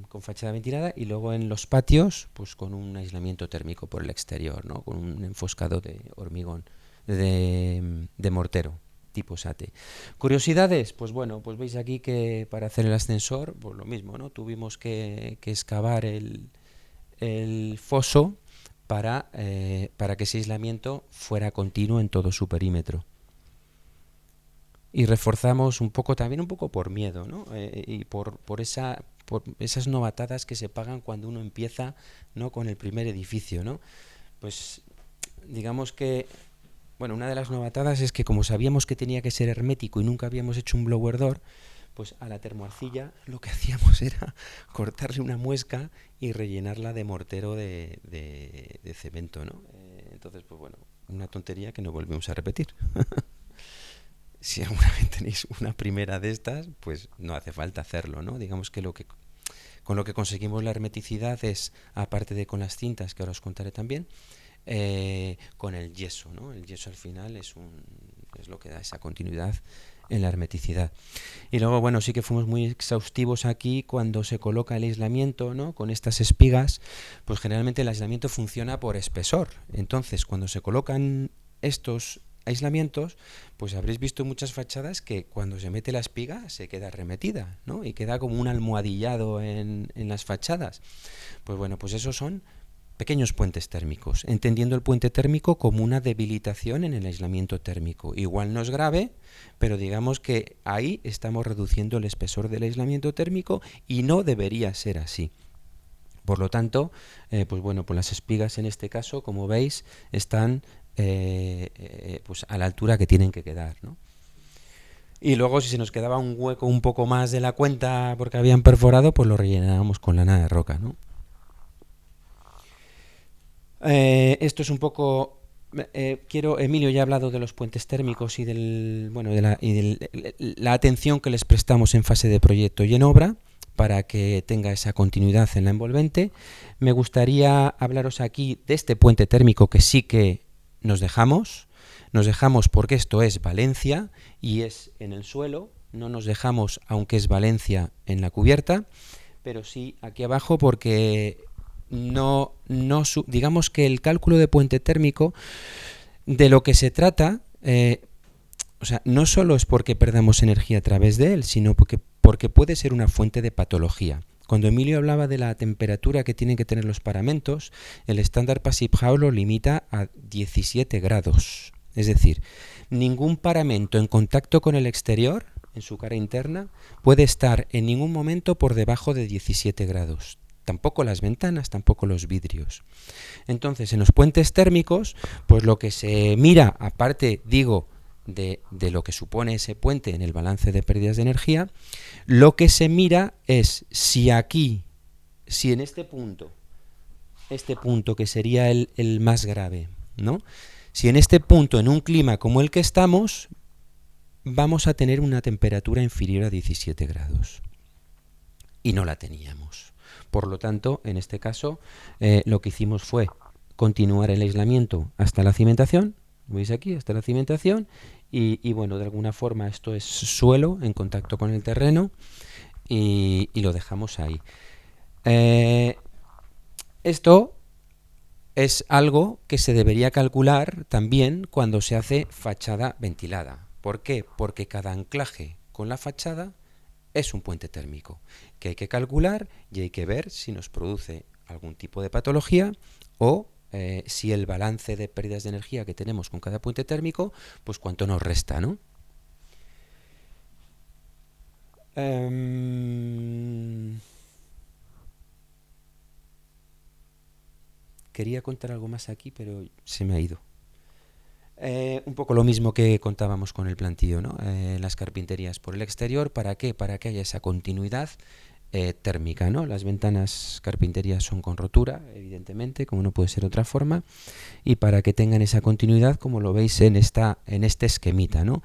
con fachada ventilada, y luego en los patios, pues con un aislamiento térmico por el exterior, ¿no? Con un enfoscado de hormigón, de mortero tipo SATE. Curiosidades, pues bueno, pues veis aquí que para hacer el ascensor, pues lo mismo, ¿no? Tuvimos que excavar el foso para que ese aislamiento fuera continuo en todo su perímetro. Y reforzamos un poco por miedo, ¿no? Y por esas novatadas que se pagan cuando uno empieza, ¿no?, con el primer edificio, ¿no? Pues digamos que bueno, una de las novatadas es que como sabíamos que tenía que ser hermético y nunca habíamos hecho un blower door, pues a la termoarcilla lo que hacíamos era cortarle una muesca y rellenarla de mortero de cemento, ¿no? Entonces, pues bueno, una tontería que no volvemos a repetir. Si alguna vez tenéis una primera de estas, pues no hace falta hacerlo, ¿no? Digamos que con lo que conseguimos la hermeticidad es, aparte de con las cintas, que ahora os contaré también, con el yeso, ¿no? El yeso al final es lo que da esa continuidad en la hermeticidad. Y luego, bueno, sí que fuimos muy exhaustivos aquí cuando se coloca el aislamiento, ¿no? Con estas espigas, pues generalmente el aislamiento funciona por espesor. Entonces, cuando se colocan estos aislamientos, pues habréis visto muchas fachadas que cuando se mete la espiga se queda remetida, ¿no? Y queda como un almohadillado en las fachadas. Pues bueno, pues esos son pequeños puentes térmicos, entendiendo el puente térmico como una debilitación en el aislamiento térmico. Igual no es grave, pero digamos que ahí estamos reduciendo el espesor del aislamiento térmico y no debería ser así. Por lo tanto, pues bueno, pues las espigas en este caso, como veis, están pues a la altura que tienen que quedar, ¿no? Y luego, si se nos quedaba un hueco un poco más de la cuenta porque habían perforado, pues lo rellenábamos con lana de roca, ¿no? Esto es un poco... Emilio ya ha hablado de los puentes térmicos y la atención que les prestamos en fase de proyecto y en obra para que tenga esa continuidad en la envolvente. Me gustaría hablaros aquí de este puente térmico que sí que nos dejamos. Nos dejamos porque esto es Valencia y es en el suelo. No nos dejamos, aunque es Valencia, en la cubierta, pero sí aquí abajo porque... digamos que el cálculo de puente térmico de lo que se trata, o sea, no solo es porque perdamos energía a través de él, sino porque puede ser una fuente de patología. Cuando Emilio hablaba de la temperatura que tienen que tener los paramentos, el estándar Passive House lo limita a 17 grados. Es decir, ningún paramento en contacto con el exterior, en su cara interna, puede estar en ningún momento por debajo de 17 grados. Tampoco las ventanas, tampoco los vidrios. Entonces, en los puentes térmicos, pues lo que se mira, aparte, digo, de lo que supone ese puente en el balance de pérdidas de energía, lo que se mira es si en este punto que sería el más grave, ¿no? Si en este punto, en un clima como el que estamos, vamos a tener una temperatura inferior a 17 grados. Y no la teníamos. Por lo tanto, en este caso, lo que hicimos fue continuar el aislamiento hasta la cimentación, veis aquí, hasta la cimentación, y bueno, de alguna forma esto es suelo en contacto con el terreno, y lo dejamos ahí. Esto es algo que se debería calcular también cuando se hace fachada ventilada. ¿Por qué? Porque cada anclaje con la fachada es un puente térmico que hay que calcular y hay que ver si nos produce algún tipo de patología o si el balance de pérdidas de energía que tenemos con cada puente térmico, pues cuánto nos resta, ¿no? Quería contar algo más aquí, pero se me ha ido. Un poco lo mismo que contábamos con el plantillo, ¿no? Las carpinterías por el exterior, ¿para qué? Para que haya esa continuidad térmica, ¿no? Las ventanas carpinterías son con rotura, evidentemente, como no puede ser otra forma, y para que tengan esa continuidad, como lo veis en este esquemita, ¿no?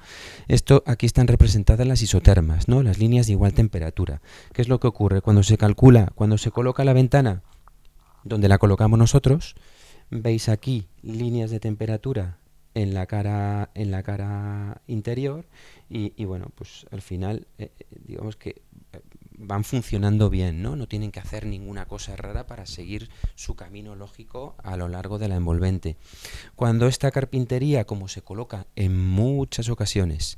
Esto aquí están representadas las isotermas, ¿no? Las líneas de igual temperatura. ¿Qué es lo que ocurre? Cuando se coloca la ventana donde la colocamos nosotros, veis aquí líneas de temperatura en la cara interior y bueno, pues al final digamos que van funcionando bien, ¿no? No tienen que hacer ninguna cosa rara para seguir su camino lógico a lo largo de la envolvente. Cuando esta carpintería, como se coloca en muchas ocasiones,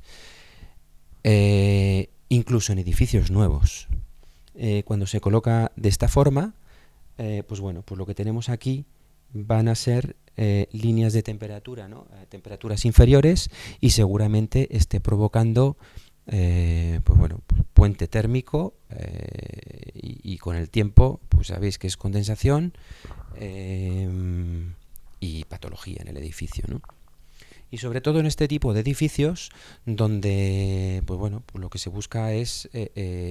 incluso en edificios nuevos, cuando se coloca de esta forma, pues bueno, pues lo que tenemos aquí van a ser líneas de temperatura, ¿no? Temperaturas inferiores y seguramente esté provocando pues bueno, pues puente térmico y con el tiempo, pues sabéis que es condensación y patología en el edificio, ¿no? Y sobre todo en este tipo de edificios donde pues bueno, pues lo que se busca es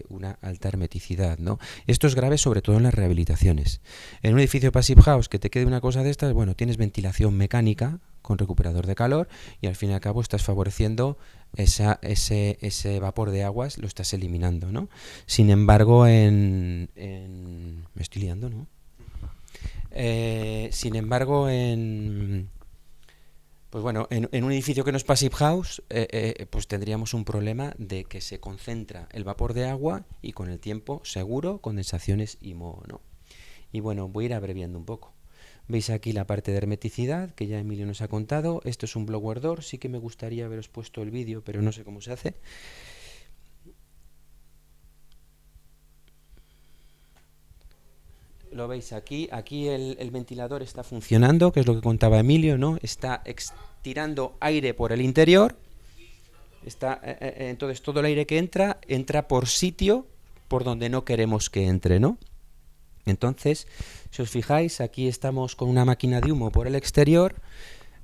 una alta hermeticidad, ¿no? Esto es grave sobre todo en las rehabilitaciones. En un edificio Passive House que te quede una cosa de estas, bueno, tienes ventilación mecánica con recuperador de calor y al fin y al cabo estás favoreciendo ese vapor de aguas, lo estás eliminando, ¿no? Sin embargo, me estoy liando, ¿no? Sin embargo, pues bueno, en un edificio que no es Passive House, pues tendríamos un problema de que se concentra el vapor de agua y con el tiempo, seguro, condensaciones y moho, ¿no? Y bueno, voy a ir abreviando un poco. Veis aquí la parte de hermeticidad, que ya Emilio nos ha contado. Esto es un blower door, sí que me gustaría haberos puesto el vídeo, pero no sé cómo se hace. lo veis aquí. Aquí el ventilador está funcionando, que es lo que contaba Emilio, ¿no? Está tirando aire por el interior. Entonces todo el aire que entra por sitio por donde no queremos que entre, ¿no? Entonces, si os fijáis, aquí estamos con una máquina de humo por el exterior,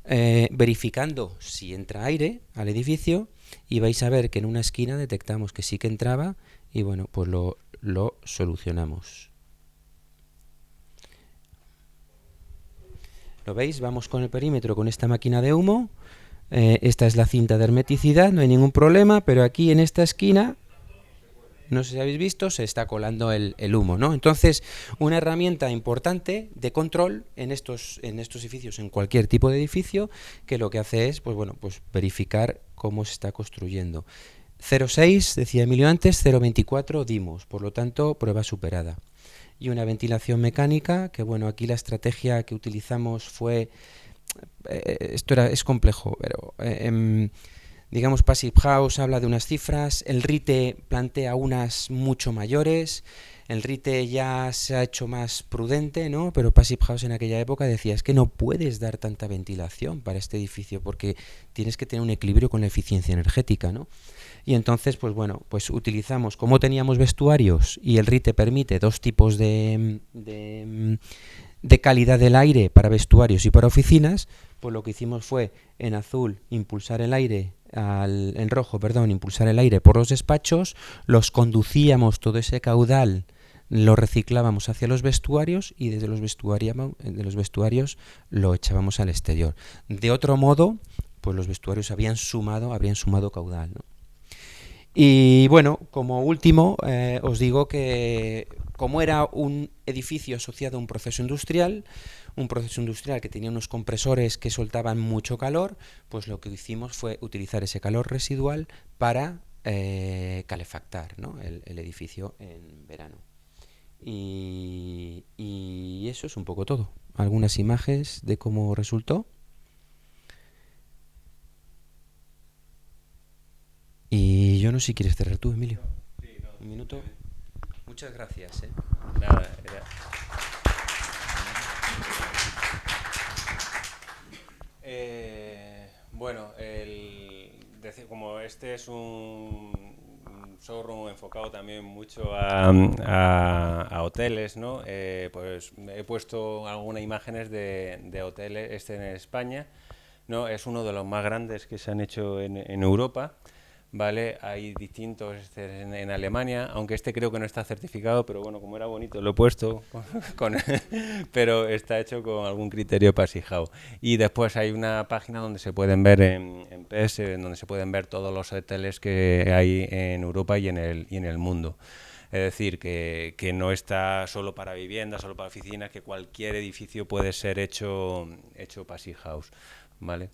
verificando si entra aire al edificio, y vais a ver que en una esquina detectamos que sí que entraba, y bueno, pues lo solucionamos. ¿Lo veis? Vamos con el perímetro con esta máquina de humo. Esta es la cinta de hermeticidad, no hay ningún problema, pero aquí en esta esquina, no sé si habéis visto, se está colando el humo, ¿no? Entonces, una herramienta importante de control en estos edificios, en cualquier tipo de edificio, que lo que hace es, pues bueno, pues verificar cómo se está construyendo. 0,6, decía Emilio antes, 0,24 dimos, por lo tanto, prueba superada. Y una ventilación mecánica, que bueno, aquí la estrategia que utilizamos fue... es complejo, pero... digamos, Passive House habla de unas cifras, el RITE plantea unas mucho mayores, el RITE ya se ha hecho más prudente, ¿no? Pero Passive House en aquella época decía, es que no puedes dar tanta ventilación para este edificio porque tienes que tener un equilibrio con la eficiencia energética, ¿no? Y entonces, pues bueno, pues utilizamos, como teníamos vestuarios y el RITE permite dos tipos de calidad del aire para vestuarios y para oficinas, pues lo que hicimos fue en azul impulsar el aire, en rojo, perdón, impulsar el aire por los despachos, los conducíamos todo ese caudal, lo reciclábamos hacia los vestuarios y desde los vestuarios lo echábamos al exterior. De otro modo, pues los vestuarios habrían sumado caudal, ¿no? Y bueno, como último, os digo que como era un edificio asociado a un proceso industrial que tenía unos compresores que soltaban mucho calor, pues lo que hicimos fue utilizar ese calor residual para calefactar, ¿no? el edificio en verano. Y eso es un poco todo. Algunas imágenes de cómo resultó. Y yo no sé si quieres cerrar tú, Emilio. Sí, no, un minuto. Muchas gracias. Nada, bueno, como este es un showroom enfocado también mucho a hoteles, ¿no? Pues he puesto algunas imágenes de hoteles en España, ¿no? Es uno de los más grandes que se han hecho en Europa. Vale, hay distintos en Alemania, aunque este creo que no está certificado, pero bueno, como era bonito lo he puesto, pero está hecho con algún criterio Passive House. Y después hay una página donde se pueden ver en PS, donde se pueden ver todos los hoteles que hay en Europa y en el mundo. Es decir, que no está solo para viviendas, solo para oficinas, que cualquier edificio puede ser hecho Passive House, ¿vale?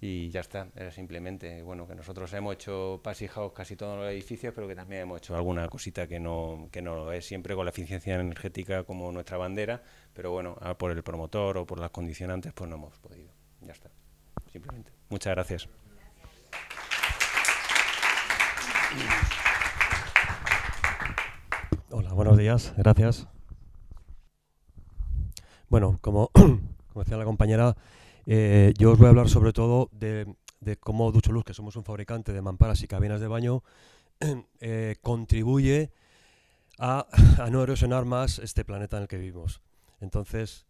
Y ya está, era simplemente, bueno, que nosotros hemos hecho Passive House casi todos los edificios, pero que también hemos hecho alguna cosita que no lo es, siempre con la eficiencia energética como nuestra bandera, pero bueno, por el promotor o por las condicionantes, pues no hemos podido. Ya está, simplemente. Muchas gracias. Hola, buenos días, gracias. Bueno, como decía la compañera, yo os voy a hablar sobre todo de cómo Ducholux, que somos un fabricante de mamparas y cabinas de baño, contribuye a no erosionar más este planeta en el que vivimos. Entonces,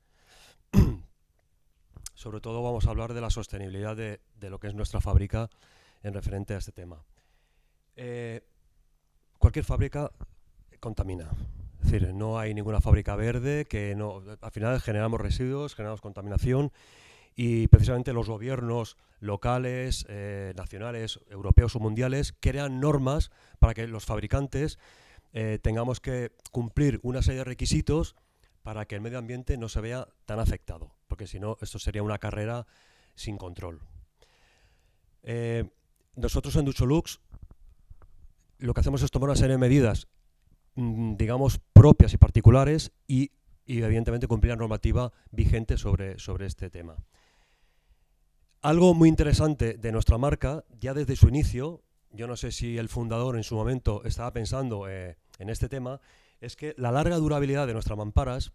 sobre todo vamos a hablar de la sostenibilidad de lo que es nuestra fábrica en referente a este tema. Cualquier fábrica contamina. Es decir, no hay ninguna fábrica verde, que no, al final generamos residuos, generamos contaminación. Y precisamente los gobiernos locales, nacionales, europeos o mundiales crean normas para que los fabricantes tengamos que cumplir una serie de requisitos para que el medio ambiente no se vea tan afectado, porque si no, esto sería una carrera sin control. Nosotros en Ducholux lo que hacemos es tomar una serie de medidas, digamos, propias y particulares y evidentemente cumplir la normativa vigente sobre este tema. Algo muy interesante de nuestra marca, ya desde su inicio, yo no sé si el fundador en su momento estaba pensando en este tema, es que la larga durabilidad de nuestras mamparas,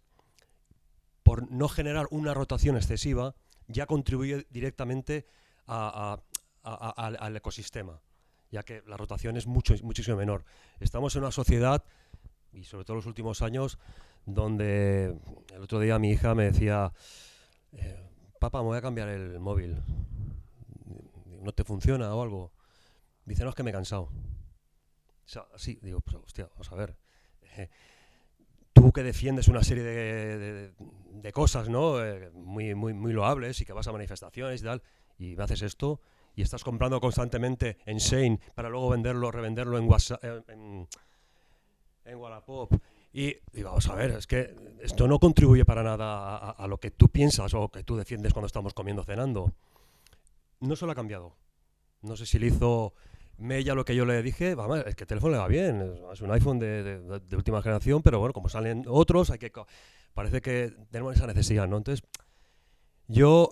por no generar una rotación excesiva, ya contribuye directamente al ecosistema, ya que la rotación es muchísimo menor. Estamos en una sociedad, y sobre todo en los últimos años, donde el otro día mi hija me decía, papá, me voy a cambiar el móvil, ¿no te funciona o algo? Dice, no, es que me he cansado. O sea, sí, digo, pues hostia, vamos a ver. Tú que defiendes una serie de cosas, ¿no? Muy loables, y que vas a manifestaciones y tal, y me haces esto, y estás comprando constantemente en Shein para luego revenderlo en WhatsApp, en Wallapop. Y vamos a ver, es que esto no contribuye para nada a lo que tú piensas o que tú defiendes cuando estamos comiendo o cenando. No solo ha cambiado. No sé si le hizo Mella lo que yo le dije, vamos, es que el teléfono le va bien, es un iPhone de última generación, pero bueno, como salen otros, parece que tenemos esa necesidad, ¿no? Entonces, yo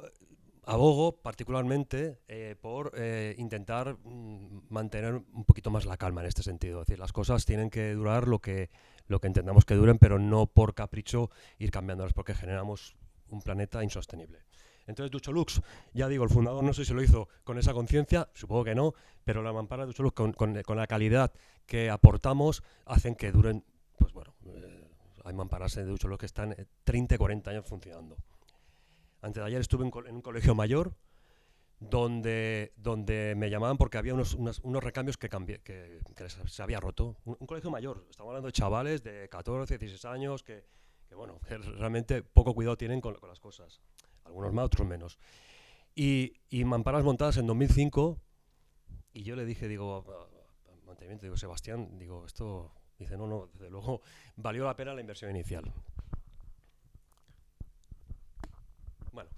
abogo particularmente por intentar mantener un poquito más la calma en este sentido. Es decir, las cosas tienen que durar lo que entendamos que duren, pero no por capricho ir cambiándolas, porque generamos un planeta insostenible. Entonces Ducholux, ya digo, el fundador no sé si lo hizo con esa conciencia, supongo que no, pero las mamparas de Ducholux con la calidad que aportamos hacen que duren, pues bueno, hay mamparas de Ducholux que están 30 y 40 años funcionando. Antes de ayer estuve en un colegio mayor donde me llamaban porque había unos recambios que se había roto. Un colegio mayor, estamos hablando de chavales de 14, 16 años que bueno, que realmente poco cuidado tienen con las cosas. Algunos más, otros menos. Y mamparas montadas en 2005, y yo le dije, digo, mantenimiento, digo, Sebastián, digo, esto, dice, no, desde luego, valió la pena la inversión inicial. Bueno,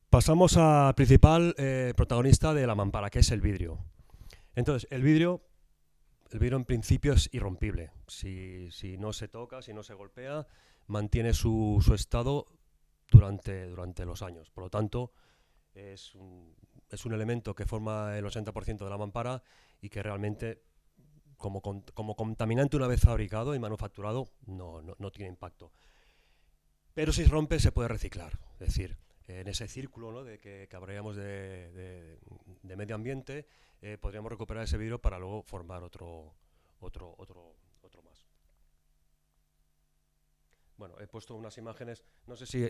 pasamos al principal protagonista de la mampara, que es el vidrio. Entonces, el vidrio en principio es irrompible. Si no se toca, si no se golpea, mantiene su estado durante los años. Por lo tanto, es un elemento que forma el 80% de la mampara y que realmente, como contaminante una vez fabricado y manufacturado, no tiene impacto. Pero si rompe, se puede reciclar. Es decir, en ese círculo, ¿no?, de que hablaríamos de medio ambiente, podríamos recuperar ese vidrio para luego formar otro más. Bueno, he puesto unas imágenes, no sé si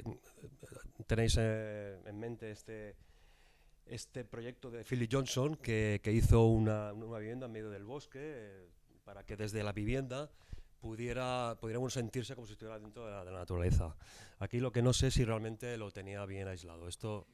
tenéis en mente este proyecto de Philip Johnson que hizo una vivienda en medio del bosque para que desde la vivienda pudiéramos sentirse como si estuviera dentro de la naturaleza. Aquí lo que no sé si realmente lo tenía bien aislado. Esto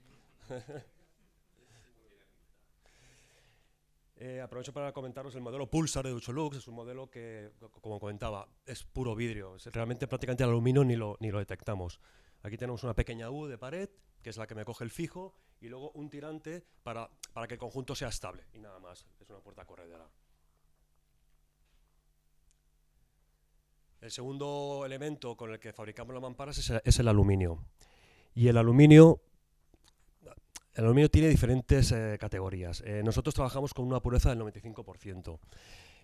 aprovecho para comentaros el modelo Pulsar de Ducholux. Es un modelo que, como comentaba, es puro vidrio. Realmente prácticamente el aluminio ni lo detectamos. Aquí tenemos una pequeña U de pared, que es la que me coge el fijo, y luego un tirante para que el conjunto sea estable. Y nada más, es una puerta corredera. El segundo elemento con el que fabricamos las mamparas es el aluminio. Y el aluminio tiene diferentes categorías. Nosotros trabajamos con una pureza del 95%.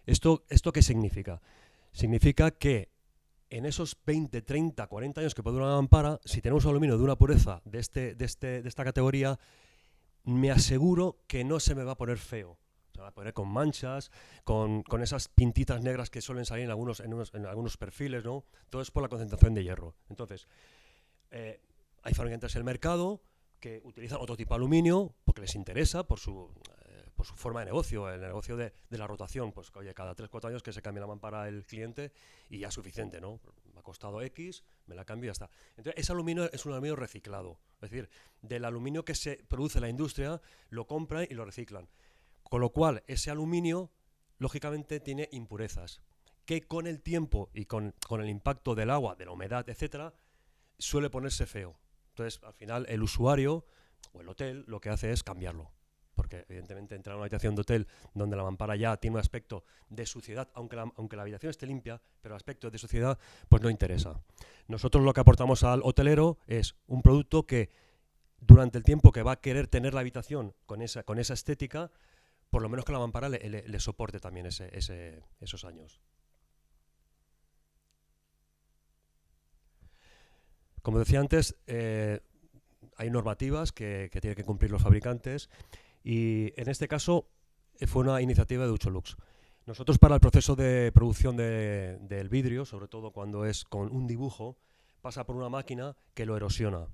¿Esto qué significa? Significa que en esos 20, 30, 40 años que puede durar una mampara, si tenemos aluminio de una pureza de esta categoría, me aseguro que no se me va a poner feo. Se va a poner con manchas, con esas pintitas negras que suelen salir en algunos perfiles, ¿no? Todo es por la concentración de hierro. Entonces, hay fabricantes en el mercado que utilizan otro tipo de aluminio porque les interesa por su forma de negocio, el negocio de la rotación. Pues oye, cada 3-4 años que se cambie la mampara el cliente y ya es suficiente, ¿no? Me ha costado X, me la cambio y ya está. Entonces, ese aluminio es un aluminio reciclado. Es decir, del aluminio que se produce en la industria, lo compran y lo reciclan. Con lo cual, ese aluminio, lógicamente, tiene impurezas que con el tiempo y con el impacto del agua, de la humedad, etcétera, suele ponerse feo. Entonces, al final, el usuario o el hotel lo que hace es cambiarlo. Porque, evidentemente, entrar a una habitación de hotel donde la mampara ya tiene un aspecto de suciedad, aunque la habitación esté limpia, pero el aspecto de suciedad pues no interesa. Nosotros lo que aportamos al hotelero es un producto que, durante el tiempo que va a querer tener la habitación con esa estética, por lo menos que la mampara le soporte también esos años. Como decía antes, hay normativas que tienen que cumplir los fabricantes y en este caso fue una iniciativa de Ducholux. Nosotros para el proceso de producción del vidrio, sobre todo cuando es con un dibujo, pasa por una máquina que lo erosiona,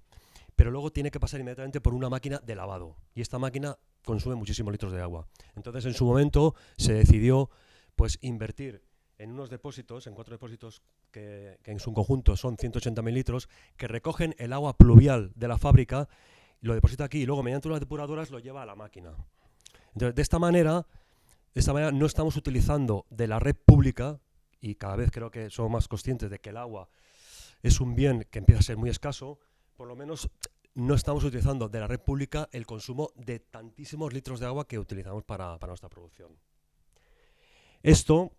pero luego tiene que pasar inmediatamente por una máquina de lavado y esta máquina consume muchísimos litros de agua. Entonces en su momento se decidió pues invertir en unos depósitos, en 4 depósitos que en su conjunto son 180.000 litros, que recogen el agua pluvial de la fábrica, lo deposita aquí y luego mediante unas depuradoras lo lleva a la máquina. Entonces de esta manera no estamos utilizando de la red pública, y cada vez creo que somos más conscientes de que el agua es un bien que empieza a ser muy escaso, por lo menos no estamos utilizando de la red pública el consumo de tantísimos litros de agua que utilizamos para nuestra producción. Esto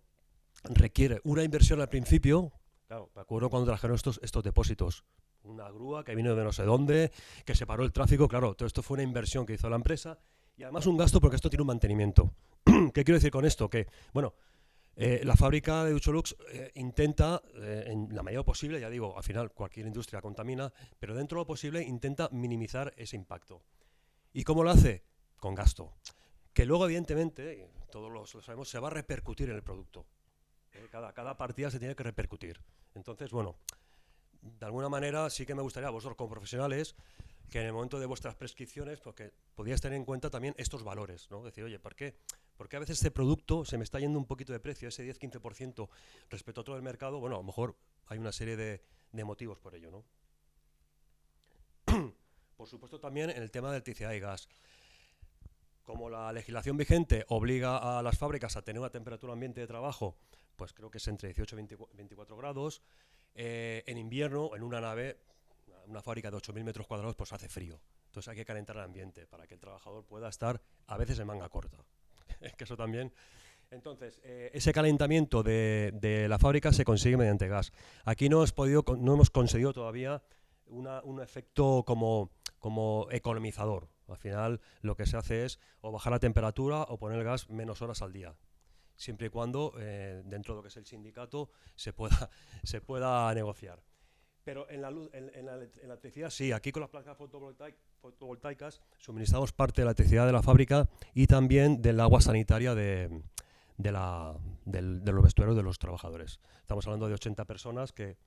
requiere una inversión al principio. Claro, me acuerdo cuando trajeron estos depósitos, una grúa que vino de no sé dónde, que se paró el tráfico, claro, todo esto fue una inversión que hizo la empresa y además un gasto porque esto tiene un mantenimiento. ¿Qué quiero decir con esto? Que, bueno, la fábrica de Ducholux intenta, en la medida posible, ya digo, al final cualquier industria contamina, pero dentro de lo posible intenta minimizar ese impacto. ¿Y cómo lo hace? Con gasto. Que luego, evidentemente, todos lo sabemos, se va a repercutir en el producto. Cada partida se tiene que repercutir. Entonces, bueno, de alguna manera sí que me gustaría a vosotros como profesionales que en el momento de vuestras prescripciones, porque podíais tener en cuenta también estos valores, ¿no? Decir, oye, ¿por qué a veces este producto se me está yendo un poquito de precio, ese 10-15% respecto a todo el mercado? Bueno, a lo mejor hay una serie de motivos por ello, ¿no? Por supuesto también en el tema de electricidad y gas. Como la legislación vigente obliga a las fábricas a tener una temperatura ambiente de trabajo, pues creo que es entre 18 y 24 grados, en invierno, en una nave, una fábrica de 8.000 metros cuadrados, pues hace frío. Entonces hay que calentar el ambiente para que el trabajador pueda estar a veces en manga corta. Que eso también. Entonces, ese calentamiento de la fábrica se consigue mediante gas. Aquí no hemos conseguido todavía un efecto como economizador. Al final lo que se hace es o bajar la temperatura o poner el gas menos horas al día, siempre y cuando dentro de lo que es el sindicato se pueda negociar. Pero en la electricidad sí, aquí con las placas fotovoltaicas suministramos parte de la electricidad de la fábrica y también del agua sanitaria de los vestuarios de los trabajadores. Estamos hablando de 80 personas que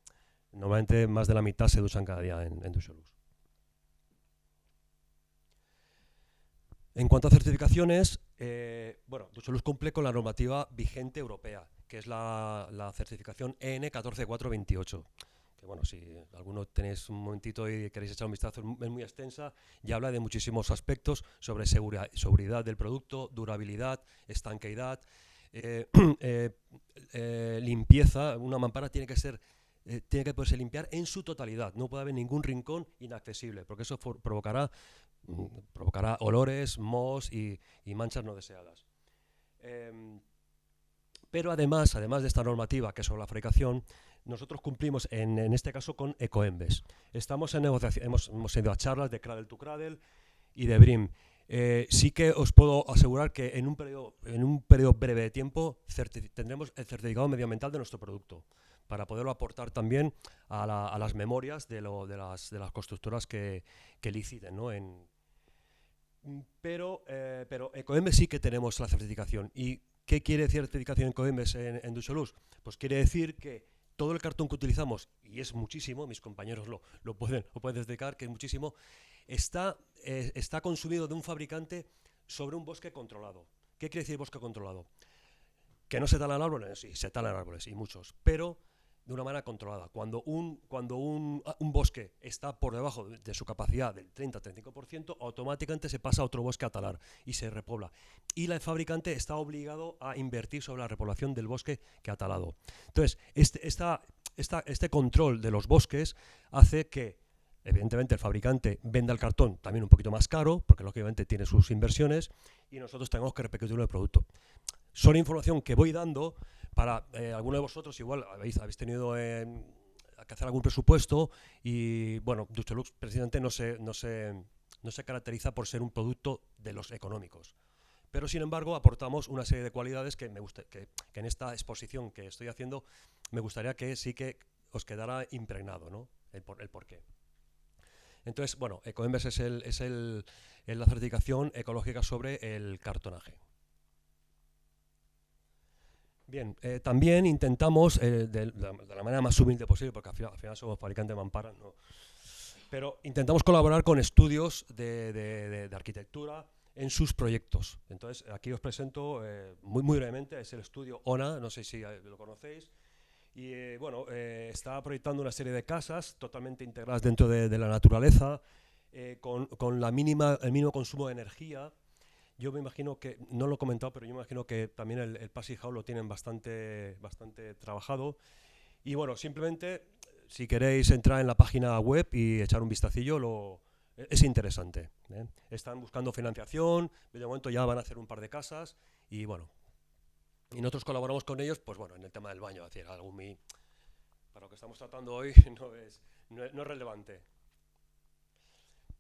normalmente más de la mitad se duchan cada día en Ducholux. En cuanto a certificaciones, bueno, Ducholux cumple con la normativa vigente europea, que es la certificación EN 14428. Que bueno, si alguno tenéis un momentito y queréis echar un vistazo, es muy extensa y habla de muchísimos aspectos sobre seguridad del producto, durabilidad, estanqueidad, limpieza. Una mampara tiene que poderse limpiar en su totalidad, no puede haber ningún rincón inaccesible, porque eso provocará olores, mohos y manchas no deseadas. Pero además de esta normativa que es sobre la fabricación, nosotros cumplimos en este caso con Ecoembes. Estamos en negociación, hemos ido a charlas de Cradle to Cradle y de BRIM. Sí que os puedo asegurar que en un periodo breve de tiempo tendremos el certificado medioambiental de nuestro producto para poderlo aportar también a las memorias de las constructoras que liciten, ¿no? Pero Ecoembes sí que tenemos la certificación. ¿Y qué quiere decir certificación Ecoembes en Ducholux? Pues quiere decir que todo el cartón que utilizamos, y es muchísimo, mis compañeros lo pueden dedicar, que es muchísimo, está consumido de un fabricante sobre un bosque controlado. ¿Qué quiere decir bosque controlado? Que no se talan árboles, sí, se talan árboles, y muchos, pero de una manera controlada. Cuando un bosque está por debajo de su capacidad del 30-35%, automáticamente se pasa a otro bosque a talar y se repobla. Y el fabricante está obligado a invertir sobre la repoblación del bosque que ha talado. Entonces, este control de los bosques hace que, evidentemente, el fabricante venda el cartón también un poquito más caro, porque lógicamente tiene sus inversiones, y nosotros tenemos que repercutirlo en el producto. Son información que voy dando para alguno de vosotros, igual habéis tenido que hacer algún presupuesto y, bueno, Ducholux precisamente no se caracteriza por ser un producto de los económicos. Pero, sin embargo, aportamos una serie de cualidades que en esta exposición que estoy haciendo me gustaría que sí que os quedara impregnado, ¿no? El porqué. Entonces, bueno, Ecoembes es la certificación ecológica sobre el cartonaje. Bien, también intentamos, de la manera más humilde posible, porque al final somos fabricantes de mamparas, ¿no? Pero intentamos colaborar con estudios de arquitectura en sus proyectos. Entonces, aquí os presento muy brevemente, es el estudio ONA, no sé si lo conocéis, y bueno, está proyectando una serie de casas totalmente integradas dentro de la naturaleza, con el mínimo consumo de energía. Yo me imagino que, no lo he comentado, pero yo me imagino que también el Passive House lo tienen bastante trabajado. Y bueno, simplemente, si queréis entrar en la página web y echar un vistacillo, es interesante, ¿eh? Están buscando financiación, de momento ya van a hacer un par de casas y bueno, y nosotros colaboramos con ellos, pues bueno, en el tema del baño, es decir, algo muy, para lo que estamos tratando hoy no es relevante.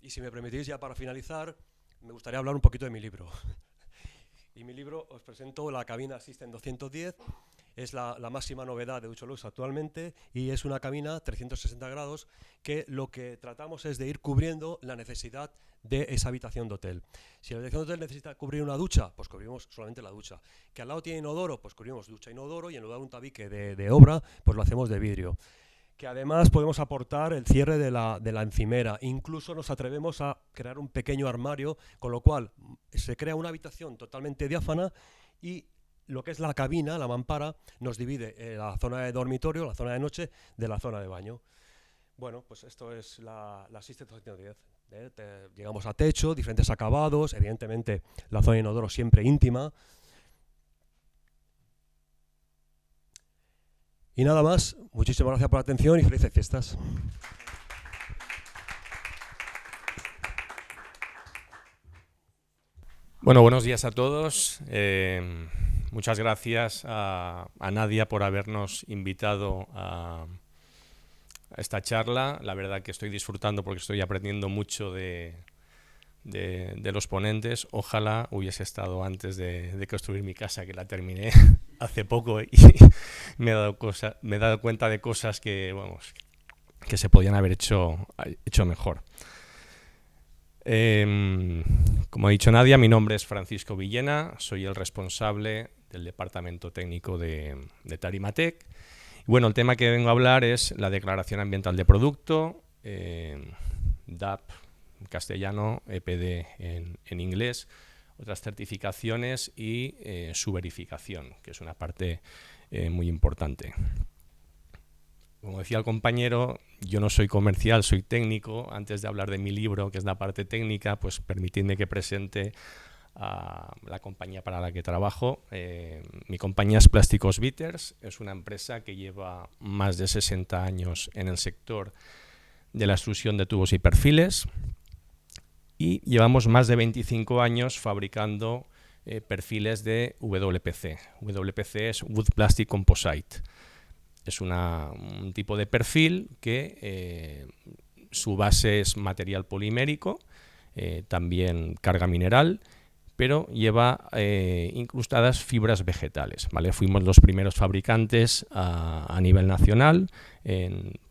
Y si me permitís, ya para finalizar, me gustaría hablar un poquito de mi libro. Y mi libro, os presento la cabina System 210, es la máxima novedad de Ducholux actualmente, y es una cabina 360 grados que lo que tratamos es de ir cubriendo la necesidad de esa habitación de hotel. Si la habitación de hotel necesita cubrir una ducha, pues cubrimos solamente la ducha. Que al lado tiene inodoro, pues cubrimos ducha e inodoro, y en lugar de un tabique de obra, pues lo hacemos de vidrio. Que además podemos aportar el cierre de la encimera. Incluso nos atrevemos a crear un pequeño armario, con lo cual se crea una habitación totalmente diáfana y lo que es la cabina, la mampara, nos divide la zona de dormitorio, la zona de noche, de la zona de baño. Bueno, pues esto es la System 210. Llegamos a techo, diferentes acabados, evidentemente la zona de inodoro siempre íntima. Y nada más, muchísimas gracias por la atención y felices fiestas. Bueno, buenos días a todos. Muchas gracias a Nadia por habernos invitado a esta charla. La verdad que estoy disfrutando porque estoy aprendiendo mucho de los ponentes. Ojalá hubiese estado antes de construir mi casa, que la terminé hace poco y me he dado cuenta de cosas que, vamos, que se podían haber hecho mejor. Como ha dicho Nadia, mi nombre es Francisco Villena, soy el responsable del departamento técnico de Tarimatec. Y bueno, el tema que vengo a hablar es la Declaración Ambiental de Producto, DAP en castellano, EPD en inglés, otras certificaciones y su verificación, que es una parte muy importante. Como decía el compañero, yo no soy comercial, soy técnico. Antes de hablar de mi libro, que es la parte técnica, pues permitidme que presente a la compañía para la que trabajo. Mi compañía es Plásticos Bitters, es una empresa que lleva más de 60 años en el sector de la extrusión de tubos y perfiles y llevamos más de 25 años fabricando perfiles de WPC. WPC es Wood Plastic Composite. Es un tipo de perfil que su base es material polimérico, también carga mineral, pero lleva incrustadas fibras vegetales, ¿vale? Fuimos los primeros fabricantes a nivel nacional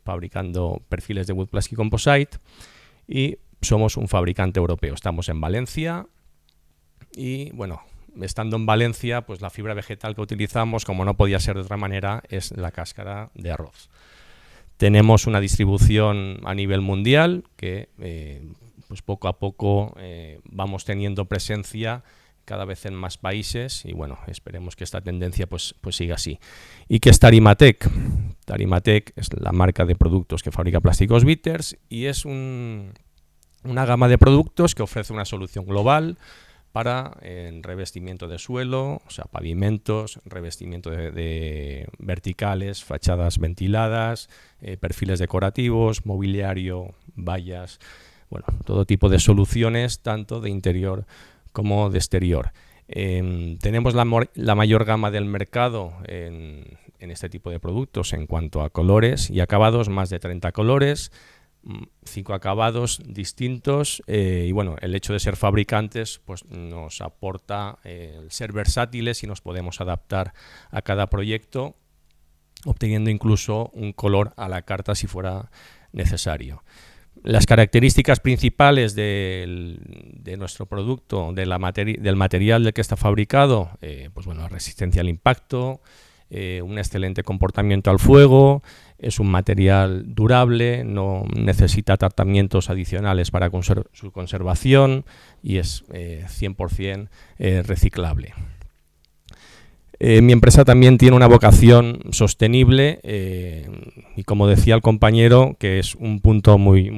fabricando perfiles de Wood Plastic Composite y somos un fabricante europeo. Estamos en Valencia y, bueno, estando en Valencia, pues la fibra vegetal que utilizamos, como no podía ser de otra manera, es la cáscara de arroz. Tenemos una distribución a nivel mundial que pues poco a poco vamos teniendo presencia cada vez en más países y bueno, esperemos que esta tendencia pues siga así. ¿Y qué es Tarimatec? Tarimatec es la marca de productos que fabrica Plásticos Bitters y es una gama de productos que ofrece una solución global para revestimiento de suelo, o sea, pavimentos, revestimiento de verticales, fachadas ventiladas, perfiles decorativos, mobiliario, vallas, bueno, todo tipo de soluciones, tanto de interior como de exterior. Tenemos la mayor gama del mercado en este tipo de productos en cuanto a colores y acabados, más de 30 colores, 5 acabados distintos y bueno, el hecho de ser fabricantes pues nos aporta el ser versátiles y nos podemos adaptar a cada proyecto obteniendo incluso un color a la carta si fuera necesario. Las características principales de nuestro producto, del material del que está fabricado, pues bueno, resistencia al impacto, un excelente comportamiento al fuego, es un material durable, no necesita tratamientos adicionales para su conservación y es 100% reciclable. Mi empresa también tiene una vocación sostenible y, como decía el compañero, que es un punto muy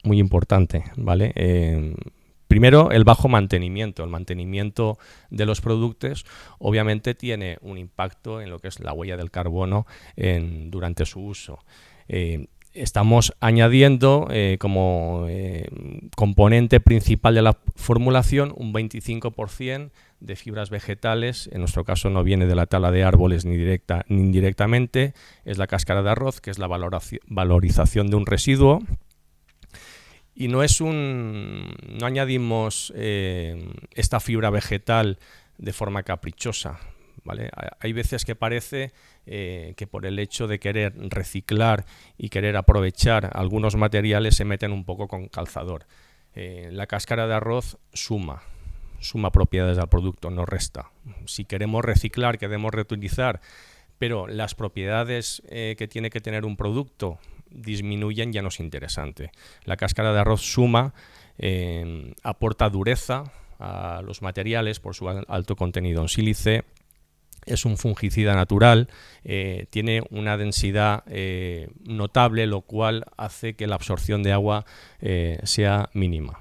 importante, ¿vale? Primero, el bajo mantenimiento. El mantenimiento de los productos obviamente tiene un impacto en lo que es la huella del carbono durante su uso. Estamos añadiendo como componente principal de la formulación un 25% de fibras vegetales. En nuestro caso no viene de la tala de árboles ni directa ni indirectamente, es la cáscara de arroz, que es la valorización de un residuo. Y no añadimos esta fibra vegetal de forma caprichosa, ¿vale? Hay veces que parece que por el hecho de querer reciclar y querer aprovechar algunos materiales se meten un poco con calzador. La cáscara de arroz suma propiedades al producto, no resta. Si queremos reciclar, queremos reutilizar, pero las propiedades que tiene que tener un producto disminuyen, ya no es interesante. La cáscara de arroz suma, aporta dureza a los materiales por su alto contenido en sílice, es un fungicida natural, tiene una densidad notable, lo cual hace que la absorción de agua sea mínima.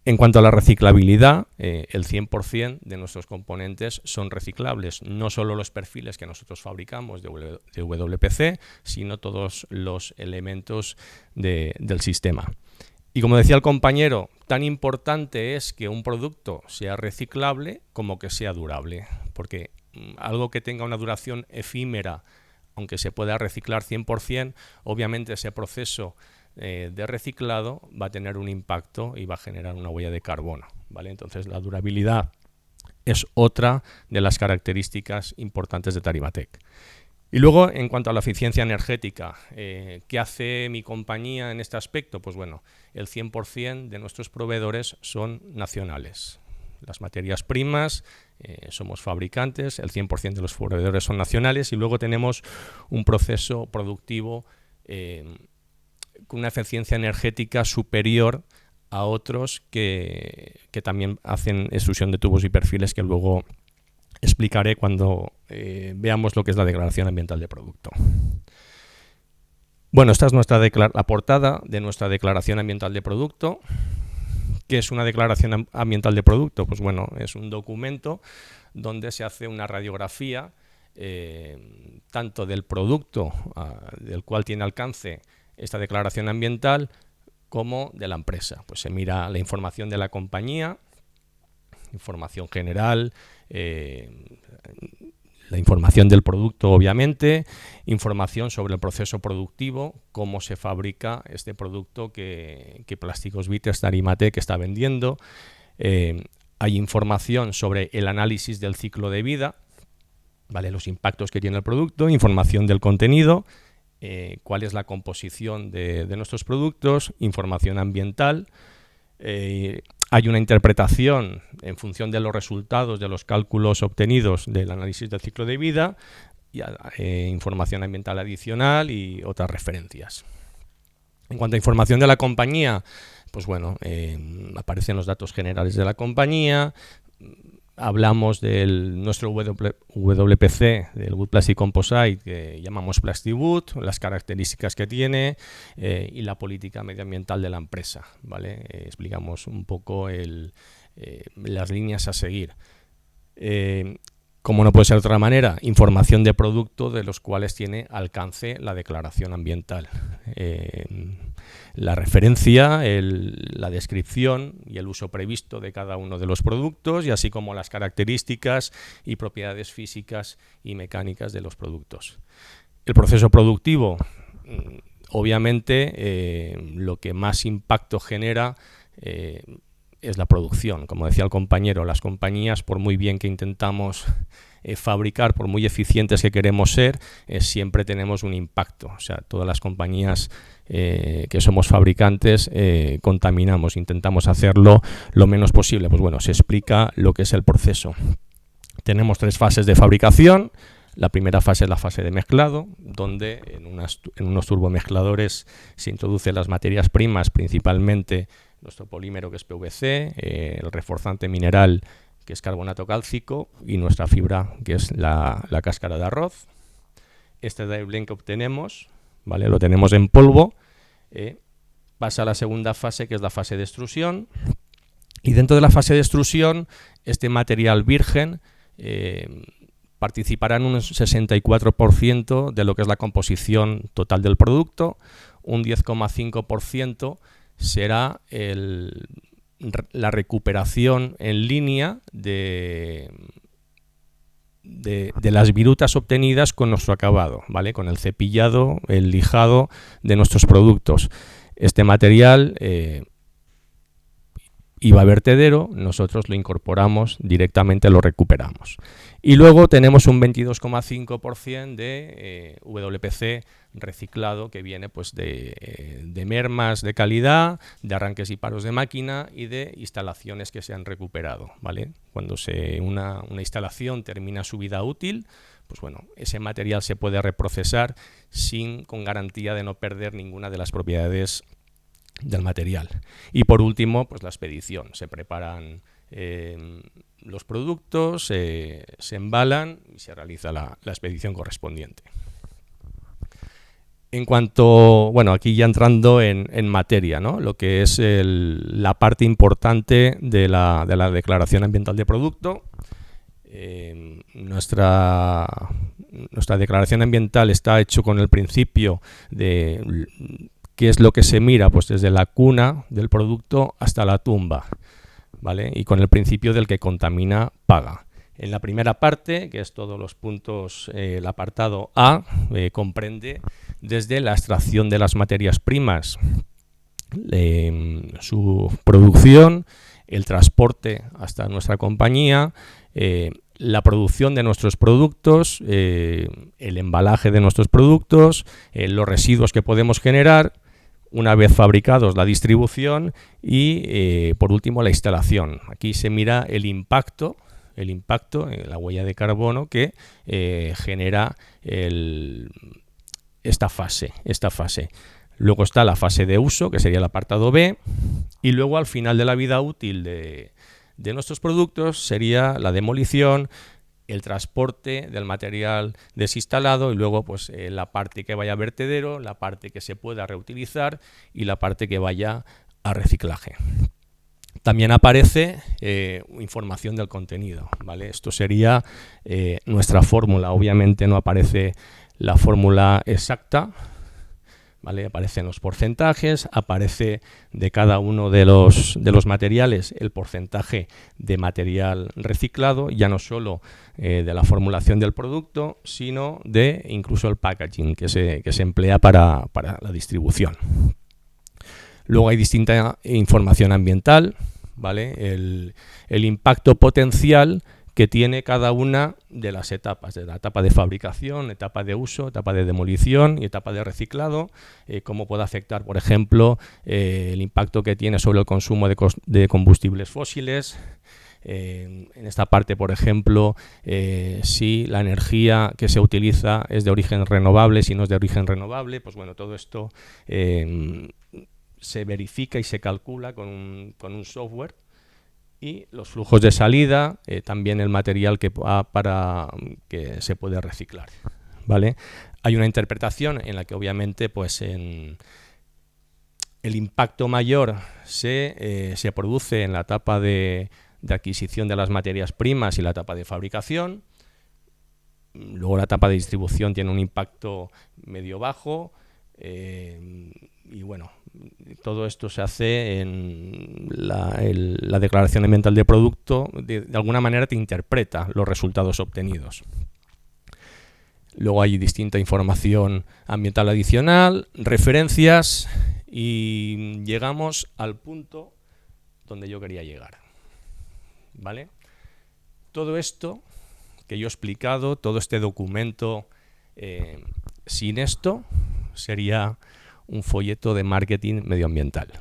En cuanto a la reciclabilidad, el 100% de nuestros componentes son reciclables, no solo los perfiles que nosotros fabricamos de WPC, sino todos los elementos del sistema. Y como decía el compañero, tan importante es que un producto sea reciclable como que sea durable, porque algo que tenga una duración efímera, aunque se pueda reciclar 100%, obviamente ese proceso de reciclado va a tener un impacto y va a generar una huella de carbono, ¿vale? Entonces la durabilidad es otra de las características importantes de Tarimatec. Y luego, en cuanto a la eficiencia energética, ¿qué hace mi compañía en este aspecto? Pues bueno, el 100% de nuestros proveedores son nacionales. Las materias primas, somos fabricantes, el 100% de los proveedores son nacionales y luego tenemos un proceso productivo con una eficiencia energética superior a otros que también hacen extrusión de tubos y perfiles, que luego explicaré cuando veamos lo que es la declaración ambiental de producto. Bueno, esta es la portada de nuestra declaración ambiental de producto. ¿Qué es una declaración ambiental de producto? Pues bueno, es un documento donde se hace una radiografía tanto del producto del cual tiene alcance esta declaración ambiental como de la empresa. Pues se mira la información de la compañía, información general, la información del producto, obviamente, información sobre el proceso productivo, cómo se fabrica este producto que Plásticos Viters Tarimatec está vendiendo. Hay información sobre el análisis del ciclo de vida, ¿vale? Los impactos que tiene el producto, información del contenido, cuál es la composición de nuestros productos, información ambiental. Hay una interpretación en función de los resultados de los cálculos obtenidos del análisis del ciclo de vida, y, información ambiental adicional y otras referencias. En cuanto a información de la compañía, pues bueno, aparecen los datos generales de la compañía. Hablamos de nuestro WPC, del Wood Plastic Composite, que llamamos Plastiwood, las características que tiene y la política medioambiental de la empresa, ¿vale? Explicamos un poco las líneas a seguir. Como no puede ser de otra manera, información de producto de los cuales tiene alcance la declaración ambiental. La referencia, la descripción y el uso previsto de cada uno de los productos, y así como las características y propiedades físicas y mecánicas de los productos. El proceso productivo, obviamente, lo que más impacto genera es la producción. Como decía el compañero, las compañías, por muy bien que intentamos fabricar, por muy eficientes que queremos ser, siempre tenemos un impacto. O sea, todas las compañías que somos fabricantes contaminamos, intentamos hacerlo lo menos posible. Pues bueno, se explica lo que es el proceso. Tenemos 3 fases de fabricación. La primera fase es la fase de mezclado, donde en unos turbomezcladores se introducen las materias primas, principalmente nuestro polímero, que es PVC, el reforzante mineral, que es carbonato cálcico, y nuestra fibra, que es la cáscara de arroz. Este dry blend que obtenemos, ¿vale?, lo tenemos en polvo, pasa a la segunda fase, que es la fase de extrusión, y dentro de la fase de extrusión, este material virgen participará en un 64% de lo que es la composición total del producto. Un 10,5% será la recuperación en línea de las virutas obtenidas con nuestro acabado, ¿vale?, con el cepillado, el lijado de nuestros productos. Este material iba a vertedero, nosotros lo incorporamos directamente, lo recuperamos. Y luego tenemos un 22,5% de WPC reciclado, que viene pues de mermas de calidad, de arranques y paros de máquina y de instalaciones que se han recuperado, ¿vale? Cuando una instalación termina su vida útil, pues bueno, ese material se puede reprocesar con garantía de no perder ninguna de las propiedades del material. Y por último, pues la expedición. Se preparan los productos, se embalan y se realiza la expedición correspondiente. En cuanto, bueno, aquí ya entrando en materia, ¿no?, lo que es la parte importante de la declaración ambiental de producto. Nuestra declaración ambiental está hecho con el principio de ¿qué es lo que se mira? Pues desde la cuna del producto hasta la tumba, ¿vale? Y con el principio del que contamina, paga. En la primera parte, que es todos los puntos, el apartado A, comprende desde la extracción de las materias primas, su producción, el transporte hasta nuestra compañía, la producción de nuestros productos, el embalaje de nuestros productos, los residuos que podemos generar, una vez fabricados, la distribución y, por último, la instalación. Aquí se mira el impacto, la huella de carbono que genera esta fase. Luego está la fase de uso, que sería el apartado B, y luego al final de la vida útil de nuestros productos sería la demolición, el transporte del material desinstalado y luego pues la parte que vaya a vertedero, la parte que se pueda reutilizar y la parte que vaya a reciclaje. También aparece información del contenido, ¿vale? Esto sería nuestra fórmula. Obviamente no aparece la fórmula exacta, ¿vale? Aparecen los porcentajes, aparece de cada uno de los materiales el porcentaje de material reciclado, ya no solo de la formulación del producto, sino de incluso el packaging que se emplea para la distribución. Luego hay distinta información ambiental, ¿vale? El impacto potencial que tiene cada una de las etapas, de la etapa de fabricación, etapa de uso, etapa de demolición y etapa de reciclado, cómo puede afectar, por ejemplo, el impacto que tiene sobre el consumo de combustibles fósiles. En esta parte, por ejemplo, si la energía que se utiliza es de origen renovable, si no es de origen renovable, pues bueno, todo esto se verifica y se calcula con un software. Y los flujos de salida, también el material que se puede reciclar, ¿vale? Hay una interpretación en la que obviamente pues el impacto mayor se produce en la etapa de adquisición de las materias primas y la etapa de fabricación. Luego la etapa de distribución tiene un impacto medio-bajo. Y bueno, todo esto se hace en la declaración ambiental de producto, de alguna manera te interpreta los resultados obtenidos. Luego hay distinta información ambiental adicional, referencias y llegamos al punto donde yo quería llegar, ¿vale? Todo esto que yo he explicado, todo este documento, sin esto sería un folleto de marketing medioambiental,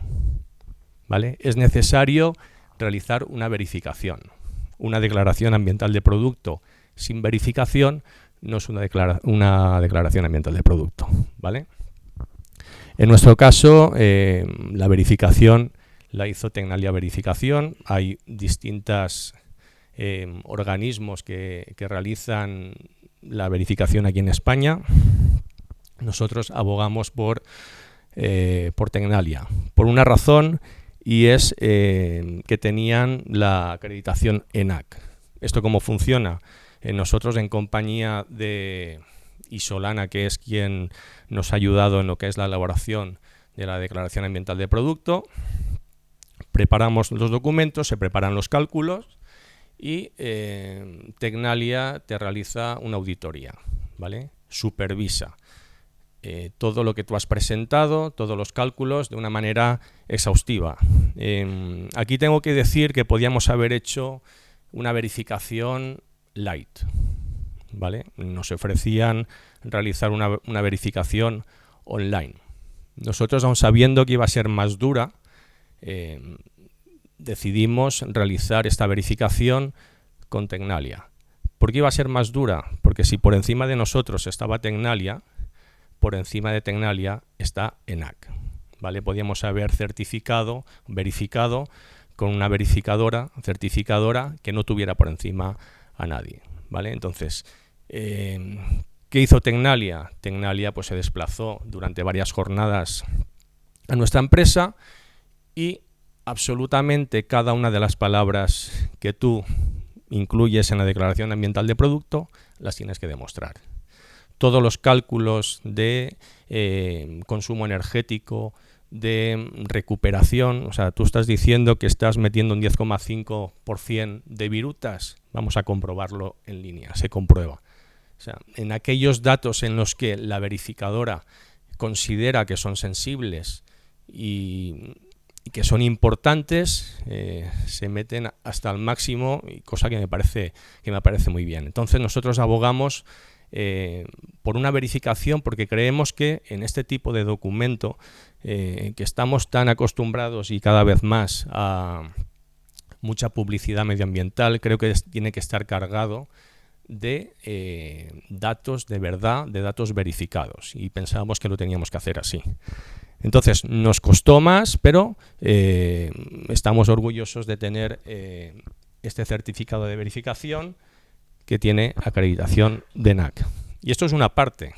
¿vale? Es necesario realizar una verificación. Una declaración ambiental de producto sin verificación no es una declaración ambiental de producto, ¿vale? En nuestro caso, la verificación la hizo Tecnalia Verificación. Hay distintos organismos que realizan la verificación aquí en España. Nosotros abogamos por Tecnalia, por una razón, y es que tenían la acreditación ENAC. ¿Esto cómo funciona? Nosotros, en compañía de Isolana, que es quien nos ha ayudado en lo que es la elaboración de la declaración ambiental de producto, preparamos los documentos, se preparan los cálculos y Tecnalia te realiza una auditoría, ¿vale? Supervisa todo lo que tú has presentado, todos los cálculos, de una manera exhaustiva. Aquí tengo que decir que podíamos haber hecho una verificación light, ¿vale? Nos ofrecían realizar una verificación online. Nosotros, aun sabiendo que iba a ser más dura, decidimos realizar esta verificación con Tecnalia. ¿Por qué iba a ser más dura? Porque si por encima de nosotros estaba Tecnalia, por encima de Tecnalia está ENAC, ¿vale? Podíamos haber verificado con una certificadora que no tuviera por encima a nadie, ¿vale? Entonces, ¿qué hizo Tecnalia? Tecnalia pues se desplazó durante varias jornadas a nuestra empresa y absolutamente cada una de las palabras que tú incluyes en la declaración ambiental de producto las tienes que demostrar. Todos los cálculos de consumo energético, de recuperación, o sea, tú estás diciendo que estás metiendo un 10,5% de virutas, vamos a comprobarlo en línea, se comprueba. O sea, en aquellos datos en los que la verificadora considera que son sensibles y que son importantes, se meten hasta el máximo, cosa que me parece muy bien. Entonces nosotros abogamos por una verificación, porque creemos que en este tipo de documento que estamos tan acostumbrados y cada vez más a mucha publicidad medioambiental, creo que tiene que estar cargado de datos de verdad, de datos verificados, y pensábamos que lo teníamos que hacer así. Entonces nos costó más, pero estamos orgullosos de tener este certificado de verificación que tiene acreditación de ENAC. Y esto es una parte,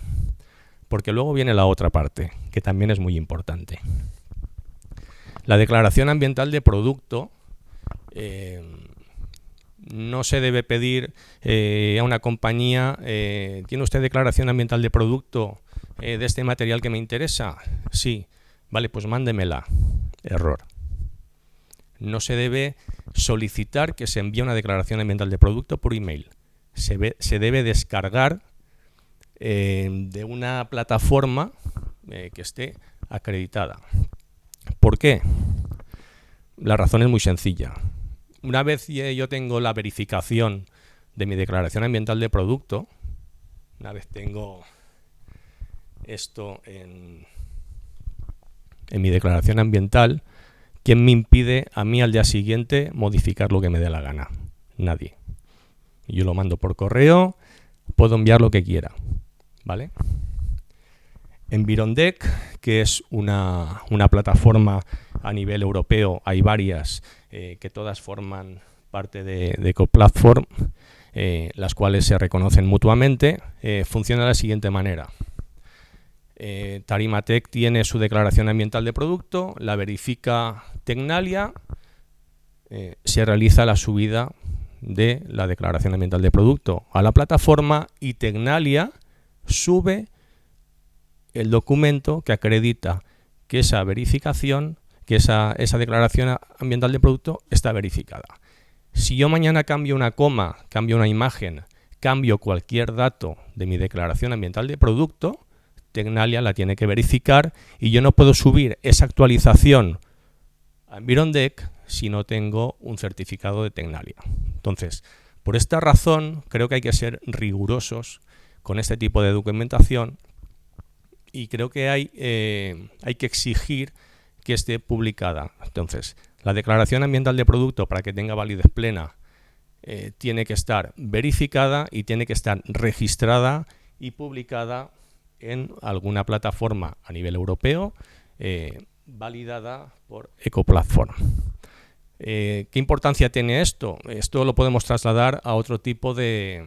porque luego viene la otra parte, que también es muy importante. La declaración ambiental de producto no se debe pedir a una compañía, ¿tiene usted declaración ambiental de producto de este material que me interesa? Sí, vale, pues mándemela. Error. No se debe solicitar que se envíe una declaración ambiental de producto por email. Se debe descargar de una plataforma que esté acreditada. ¿Por qué? La razón es muy sencilla. Una vez yo tengo la verificación de mi declaración ambiental de producto, una vez tengo esto en mi declaración ambiental, ¿quién me impide a mí al día siguiente modificar lo que me dé la gana? Nadie. Yo lo mando por correo, puedo enviar lo que quiera, ¿vale? Environdec, que es una plataforma a nivel europeo, hay varias que todas forman parte de EcoPlatform, las cuales se reconocen mutuamente, funciona de la siguiente manera. Tarimatec tiene su declaración ambiental de producto, la verifica Tecnalia, se realiza la subida de la declaración ambiental de producto a la plataforma y Tecnalia sube el documento que acredita que esa verificación, que esa declaración ambiental de producto está verificada. Si yo mañana cambio una coma, cambio una imagen, cambio cualquier dato de mi declaración ambiental de producto, Tecnalia la tiene que verificar y yo no puedo subir esa actualización a Environdec si no tengo un certificado de Tecnalia. Entonces, Por esta razón, creo que hay que ser rigurosos con este tipo de documentación y creo que hay que exigir que esté publicada. Entonces, la declaración ambiental de producto, para que tenga validez plena, tiene que estar verificada y tiene que estar registrada y publicada en alguna plataforma a nivel europeo validada por Ecoplatform. ¿Qué importancia tiene esto? Esto lo podemos trasladar a otro tipo de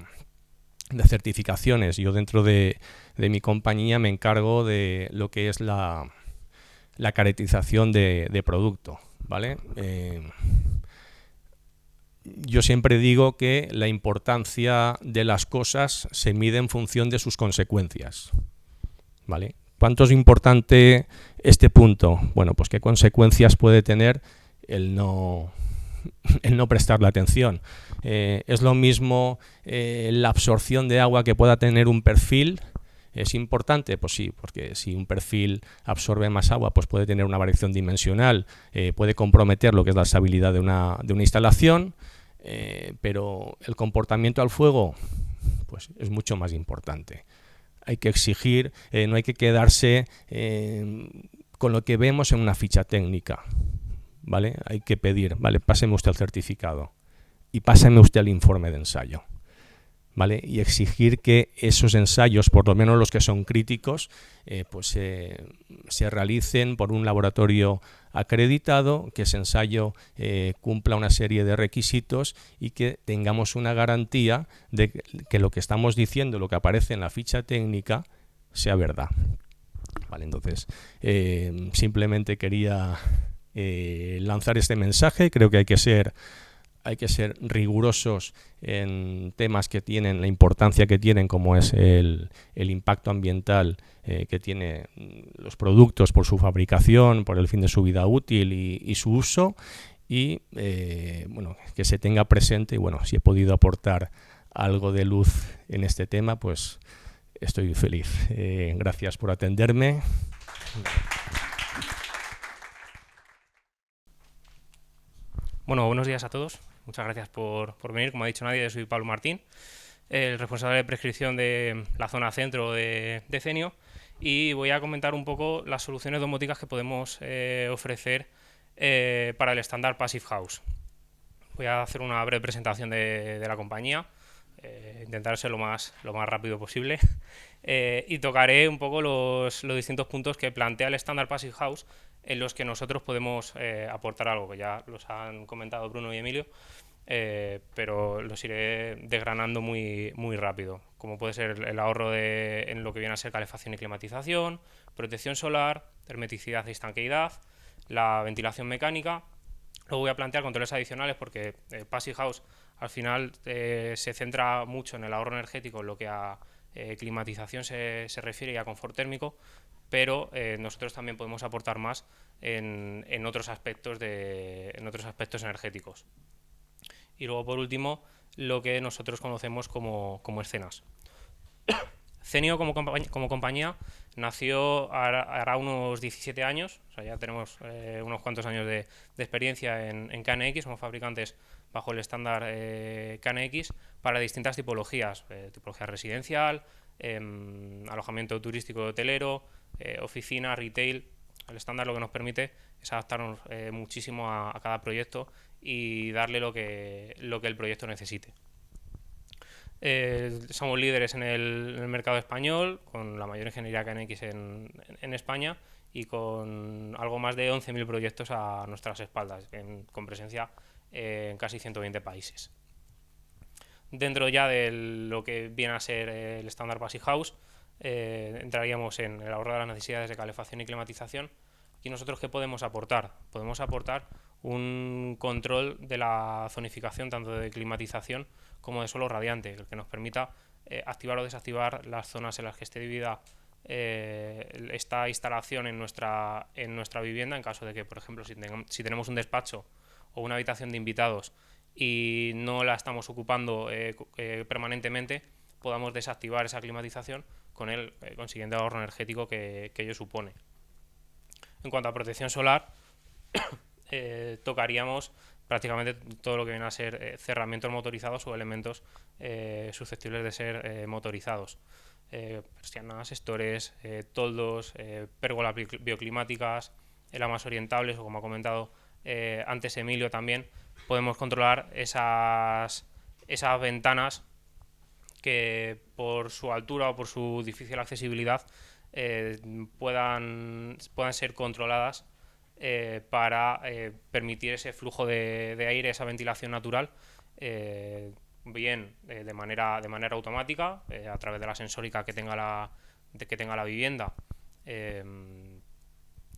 certificaciones. Yo dentro de mi compañía me encargo de lo que es la caracterización de producto, ¿vale? Yo siempre digo que la importancia de las cosas se mide en función de sus consecuencias, ¿vale? ¿Cuánto es importante este punto? Bueno, pues qué consecuencias puede tener el no prestarle atención. Es lo mismo la absorción de agua que pueda tener un perfil. ¿Es importante? Pues sí, porque si un perfil absorbe más agua, pues puede tener una variación dimensional, puede comprometer lo que es la estabilidad de una instalación, pero el comportamiento al fuego pues es mucho más importante. Hay que exigir, no hay que quedarse con lo que vemos en una ficha técnica, ¿vale? Hay que pedir, vale, páseme usted el certificado y páseme usted el informe de ensayo, ¿vale? Y exigir que esos ensayos, por lo menos los que son críticos, se realicen por un laboratorio acreditado, que ese ensayo cumpla una serie de requisitos y que tengamos una garantía de que lo que estamos diciendo, lo que aparece en la ficha técnica, sea verdad. Vale, entonces, simplemente quería lanzar este mensaje. Creo que hay que ser rigurosos en temas que tienen la importancia que tienen, como es el impacto ambiental que tienen los productos por su fabricación, por el fin de su vida útil y su uso, y bueno, que se tenga presente. Y bueno, si he podido aportar algo de luz en este tema, pues estoy feliz. Gracias por atenderme. Bueno, buenos días a todos. Muchas gracias por venir. Como ha dicho Nadia, yo soy Pablo Martín, el responsable de prescripción de la zona centro de CENIO, y voy a comentar un poco las soluciones domóticas que podemos ofrecer para el estándar Passive House. Voy a hacer una breve presentación de la compañía, intentar ser lo más rápido posible, y tocaré un poco los distintos puntos que plantea el estándar Passive House, en los que nosotros podemos aportar algo, que ya los han comentado Bruno y Emilio, pero los iré desgranando muy rápido, como puede ser el ahorro en lo que viene a ser calefacción y climatización, protección solar, hermeticidad y estanqueidad, la ventilación mecánica. Luego voy a plantear controles adicionales, porque Passive House al final se centra mucho en el ahorro energético en lo que a climatización se refiere y a confort térmico, pero nosotros también podemos aportar más en otros aspectos energéticos. Y luego, por último, lo que nosotros conocemos como escenas. CENIO como compañía nació hará unos 17 años, o sea, ya tenemos unos cuantos años de experiencia en KNX. Somos fabricantes bajo el estándar KNX para distintas tipologías, tipología residencial, alojamiento turístico hotelero, oficina, retail. El estándar lo que nos permite es adaptarnos muchísimo a cada proyecto y darle lo que el proyecto necesite. Somos líderes en el mercado español, con la mayor ingeniería KNX en España, y con algo más de 11.000 proyectos a nuestras espaldas, con presencia en casi 120 países. Dentro ya de lo que viene a ser el estándar Passive House, entraríamos en el ahorro de las necesidades de calefacción y climatización. ¿Y nosotros qué podemos aportar? Podemos aportar un control de la zonificación, tanto de climatización como de suelo radiante, el que nos permita activar o desactivar las zonas en las que esté dividida esta instalación en nuestra vivienda, en caso de que, por ejemplo, si tenemos un despacho o una habitación de invitados y no la estamos ocupando permanentemente, podamos desactivar esa climatización con el consiguiente ahorro energético que ello supone. En cuanto a protección solar, tocaríamos prácticamente todo lo que viene a ser cerramientos motorizados o elementos susceptibles de ser motorizados. Persianas, estores, toldos, pérgolas bioclimáticas, elamas orientables o, como ha comentado antes Emilio también, podemos controlar esas ventanas que por su altura o por su difícil accesibilidad puedan ser controladas para permitir ese flujo de aire, esa ventilación natural, bien de manera automática, a través de la sensórica que tenga la vivienda,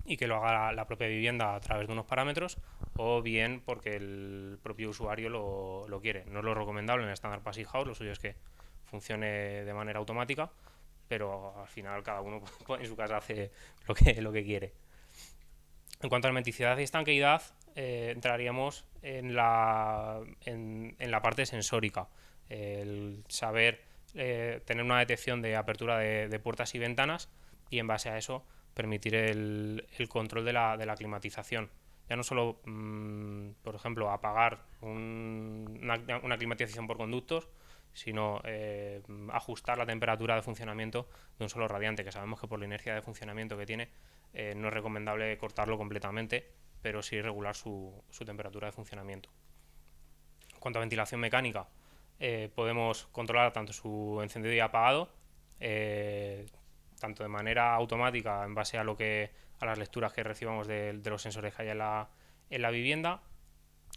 y que lo haga la propia vivienda a través de unos parámetros, o bien porque el propio usuario lo quiere. No es lo recomendable en el estándar Passive House, lo suyo es que funcione de manera automática, pero al final cada uno en su casa hace lo que quiere. En cuanto a hermeticidad y estanqueidad, entraríamos en la parte sensórica. El saber tener una detección de apertura de puertas y ventanas, y en base a eso permitir el control de la climatización. Ya no solo, por ejemplo, apagar una climatización por conductos, sino ajustar la temperatura de funcionamiento de un solo radiante, que sabemos que por la inercia de funcionamiento que tiene no es recomendable cortarlo completamente, pero sí regular su temperatura de funcionamiento. En cuanto a ventilación mecánica, podemos controlar tanto su encendido y apagado, tanto de manera automática en base a las lecturas que recibamos de los sensores que hay en la vivienda,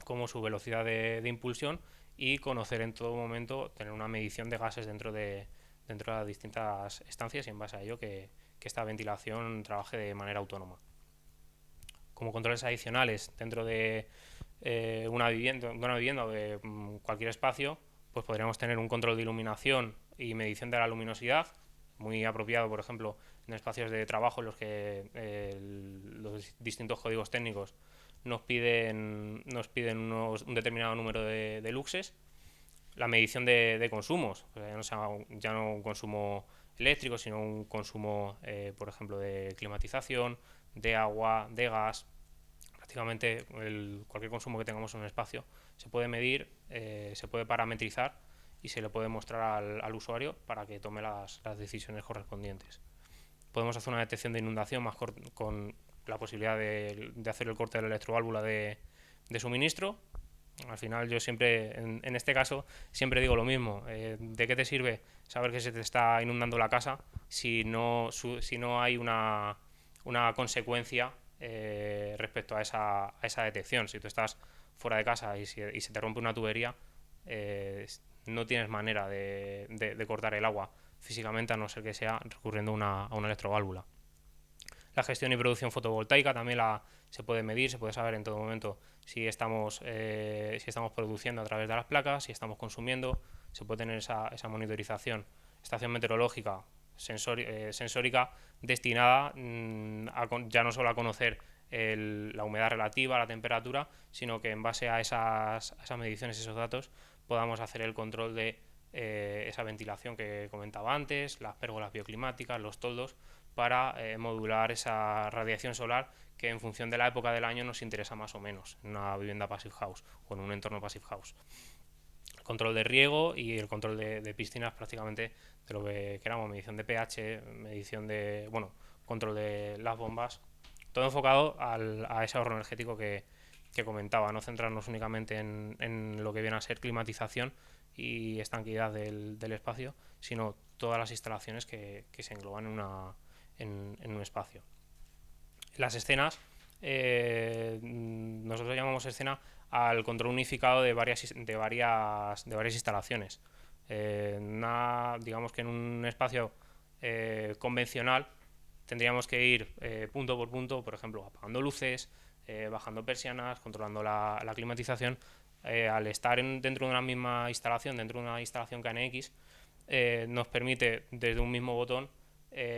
como su velocidad de impulsión, y conocer en todo momento, tener una medición de gases dentro de las distintas estancias, y en base a ello que esta ventilación trabaje de manera autónoma. Como controles adicionales dentro de una vivienda o de cualquier espacio, pues podríamos tener un control de iluminación y medición de la luminosidad, muy apropiado, por ejemplo, en espacios de trabajo en los que los distintos códigos técnicos nos piden un determinado número de luxes. La medición de consumos, ya no un consumo eléctrico, sino un consumo, por ejemplo, de climatización, de agua, de gas. Prácticamente cualquier consumo que tengamos en un espacio se puede medir, se puede parametrizar y se le puede mostrar al usuario para que tome las decisiones correspondientes. Podemos hacer una detección de inundación con la posibilidad de hacer el corte de la electroválvula de suministro. Al final yo siempre, en este caso, siempre digo lo mismo. ¿De qué te sirve saber que se te está inundando la casa si no hay una consecuencia respecto a esa detección? Si tú estás fuera de casa y se te rompe una tubería, no tienes manera de cortar el agua físicamente, a no ser que sea recurriendo a una electroválvula. La gestión y producción fotovoltaica también se puede medir, se puede saber en todo momento si estamos produciendo a través de las placas, si estamos consumiendo, se puede tener esa monitorización. Estación meteorológica sensórica destinada ya no solo a conocer la humedad relativa, la temperatura, sino que en base a esas mediciones, esos datos, podamos hacer el control de esa ventilación que comentaba antes, las pérgolas bioclimáticas, los toldos, para modular esa radiación solar que en función de la época del año nos interesa más o menos en una vivienda Passive House o en un entorno Passive House. El control de riego y el control de piscinas, prácticamente de lo que queramos, medición de pH, medición de, control de las bombas, todo enfocado a ese ahorro energético que comentaba, no centrarnos únicamente en lo que viene a ser climatización y estanqueidad del espacio, sino todas las instalaciones que se engloban en un espacio. Las escenas, nosotros llamamos escena al control unificado de varias instalaciones. Digamos que en un espacio convencional tendríamos que ir punto por punto, por ejemplo, apagando luces, bajando persianas, controlando la climatización. Al estar dentro de una misma instalación, dentro de una instalación KNX, nos permite desde un mismo botón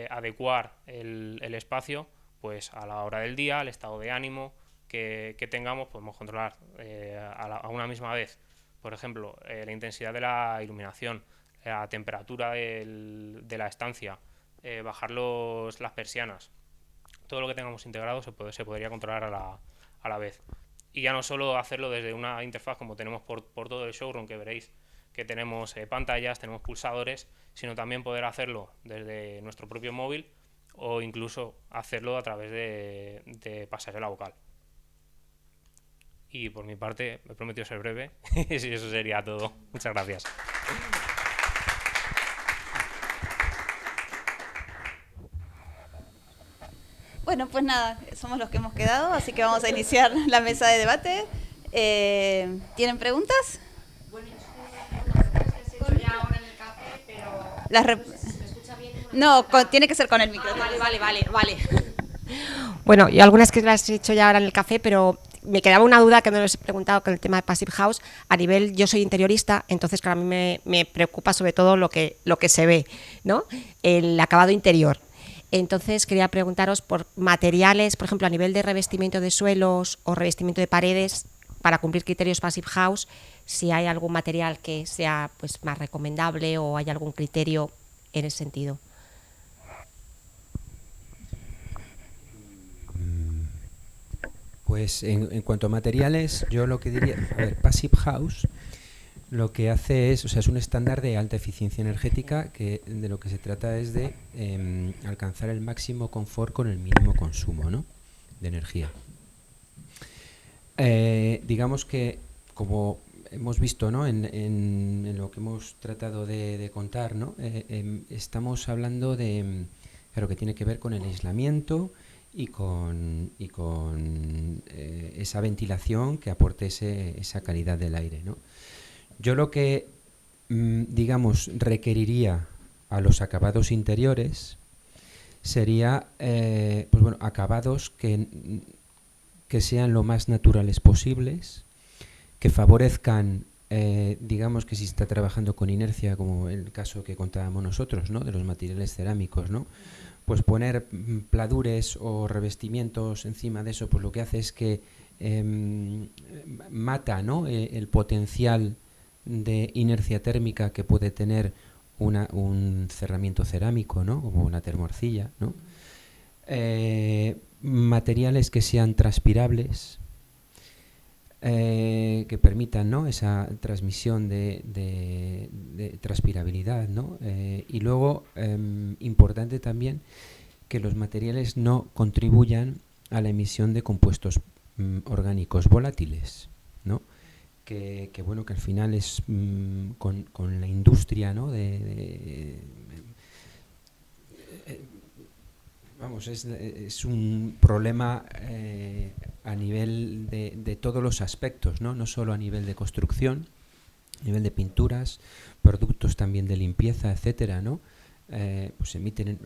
adecuar el espacio pues a la hora del día, al estado de ánimo que tengamos. Podemos controlar a una misma vez, por ejemplo, la intensidad de la iluminación, la temperatura de la estancia, bajar las persianas. Todo lo que tengamos integrado se podría controlar a la vez. Y ya no solo hacerlo desde una interfaz como tenemos por todo el showroom, que veréis que tenemos pantallas, tenemos pulsadores, sino también poder hacerlo desde nuestro propio móvil o incluso hacerlo a través de pasarela vocal. Y por mi parte, me he prometido ser breve, y eso sería todo. Muchas gracias. Bueno, pues nada, somos los que hemos quedado, así que vamos a iniciar la mesa de debate. ¿Tienen preguntas? Bueno, yo he hecho ya ahora en el café, pero ¿se me escucha bien? No, tiene que ser con el micrófono. Vale. Bueno, yo algunas que las he hecho ya ahora en el café, pero me quedaba una duda que no les he preguntado con el tema de Passive House. A nivel, yo soy interiorista, entonces claro, a mí me preocupa sobre todo lo que se ve, ¿no? El acabado interior. Entonces quería preguntaros por materiales, por ejemplo, a nivel de revestimiento de suelos o revestimiento de paredes, para cumplir criterios Passive House, si hay algún material que sea pues más recomendable o hay algún criterio en ese sentido. Pues en cuanto a materiales, yo lo que diría, a ver, Passive House lo que hace es, o sea, es un estándar de alta eficiencia energética que de lo que se trata es de alcanzar el máximo confort con el mínimo consumo, ¿no?, de energía. Digamos que, como hemos visto, ¿no?, en lo que hemos tratado de contar, ¿no?, estamos hablando de, claro, que tiene que ver con el aislamiento y con esa ventilación que aporte esa calidad del aire, ¿no? Yo lo que, digamos, requeriría a los acabados interiores sería, pues bueno, acabados que sean lo más naturales posibles, que favorezcan, digamos que si está trabajando con inercia, como el caso que contábamos nosotros, ¿no?, de los materiales cerámicos, ¿no?, pues poner pladures o revestimientos encima de eso, pues lo que hace es que mata, ¿no?, el potencial de inercia térmica que puede tener un cerramiento cerámico, ¿no?, como una termorcilla, ¿no? Materiales que sean transpirables, que permitan, ¿no?, esa transmisión de transpirabilidad, ¿no? Y luego, importante también, que los materiales no contribuyan a la emisión de compuestos orgánicos volátiles, ¿no? Que bueno, que al final es con la industria, ¿no?, vamos, es un problema a nivel de todos los aspectos, ¿no?, no solo a nivel de construcción, a nivel de pinturas, productos también de limpieza, etcétera, ¿no? Pues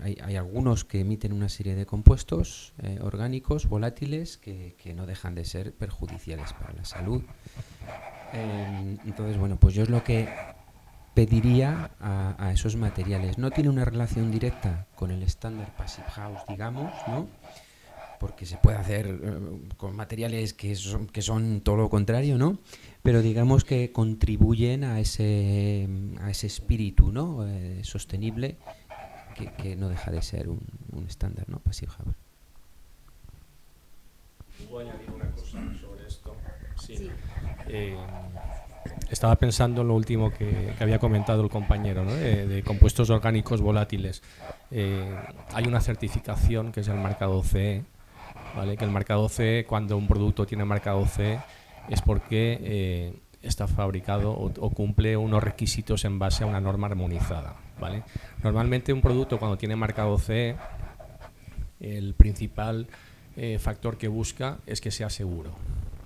hay algunos que emiten una serie de compuestos orgánicos volátiles que no dejan de ser perjudiciales para la salud. Entonces, bueno, pues yo es lo que pediría a esos materiales. No tiene una relación directa con el estándar Passive House, digamos, ¿no?, porque se puede hacer con materiales que son todo lo contrario, ¿no?, pero digamos que contribuyen a ese espíritu, ¿no?, sostenible, que no deja de ser un estándar, ¿no?, Passive House. Voy a añadir una cosa sobre esto. Sí. Estaba pensando en lo último que había comentado el compañero, ¿no?, de compuestos orgánicos volátiles. Hay una certificación que es el marcado CE, ¿vale? Que el marcado CE, cuando un producto tiene marcado CE, es porque está fabricado o cumple unos requisitos en base a una norma armonizada, ¿vale? Normalmente un producto, cuando tiene marcado CE, el principal factor que busca es que sea seguro,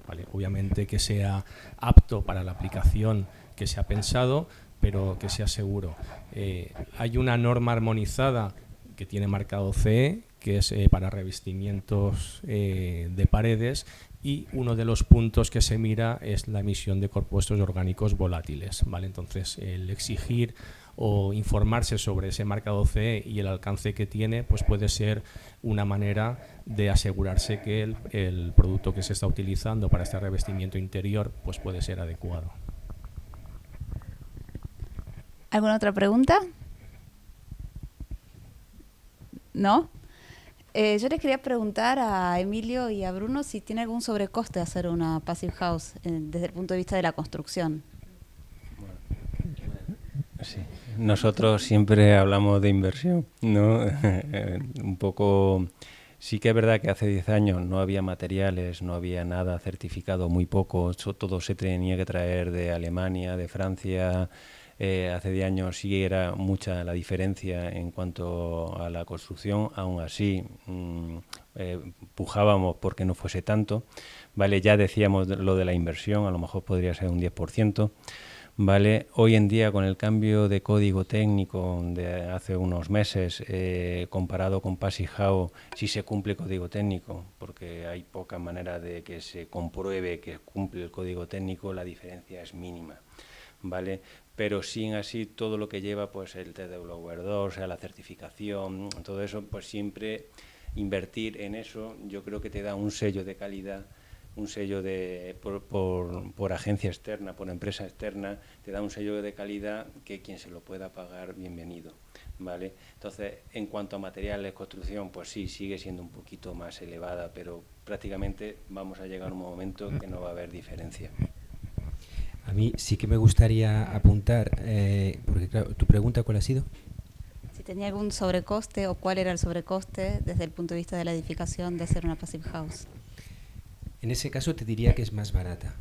¿vale? Obviamente que sea apto para la aplicación que se ha pensado, pero que sea seguro. Hay una norma armonizada que tiene marcado CE, que es para revestimientos de paredes, y uno de los puntos que se mira es la emisión de compuestos orgánicos volátiles, ¿vale? Entonces, el exigir o informarse sobre ese marcado CE y el alcance que tiene, pues puede ser una manera de asegurarse que el producto que se está utilizando para este revestimiento interior pues puede ser adecuado. ¿Alguna otra pregunta? ¿No? Yo les quería preguntar a Emilio y a Bruno si tiene algún sobrecoste hacer una Passive House desde el punto de vista de la construcción. Sí. Nosotros siempre hablamos de inversión, ¿no? Un poco... Sí que es verdad que hace 10 años no había materiales, no había nada certificado, muy poco, todo se tenía que traer de Alemania, de Francia. Hace 10 años sí era mucha la diferencia en cuanto a la construcción, aún así pujábamos porque no fuese tanto, ¿vale? Ya decíamos lo de la inversión, a lo mejor podría ser un 10%. Vale, hoy en día con el cambio de código técnico de hace unos meses comparado con Passive House, sí se cumple código técnico, porque hay poca manera de que se compruebe que cumple el código técnico, la diferencia es mínima, ¿vale? Pero sin así todo lo que lleva pues el TDW2, o sea, la certificación, todo eso, pues siempre invertir en eso yo creo que te da un sello de calidad, un sello por agencia externa, por empresa externa, te da un sello de calidad que quien se lo pueda pagar, bienvenido, ¿vale? Entonces, en cuanto a materiales, construcción, pues sí, sigue siendo un poquito más elevada, pero prácticamente vamos a llegar a un momento que no va a haber diferencia. A mí sí que me gustaría apuntar, porque claro, ¿tu pregunta cuál ha sido? Si tenía algún sobrecoste o cuál era el sobrecoste desde el punto de vista de la edificación de hacer una Passive House. En ese caso te diría que es más barata.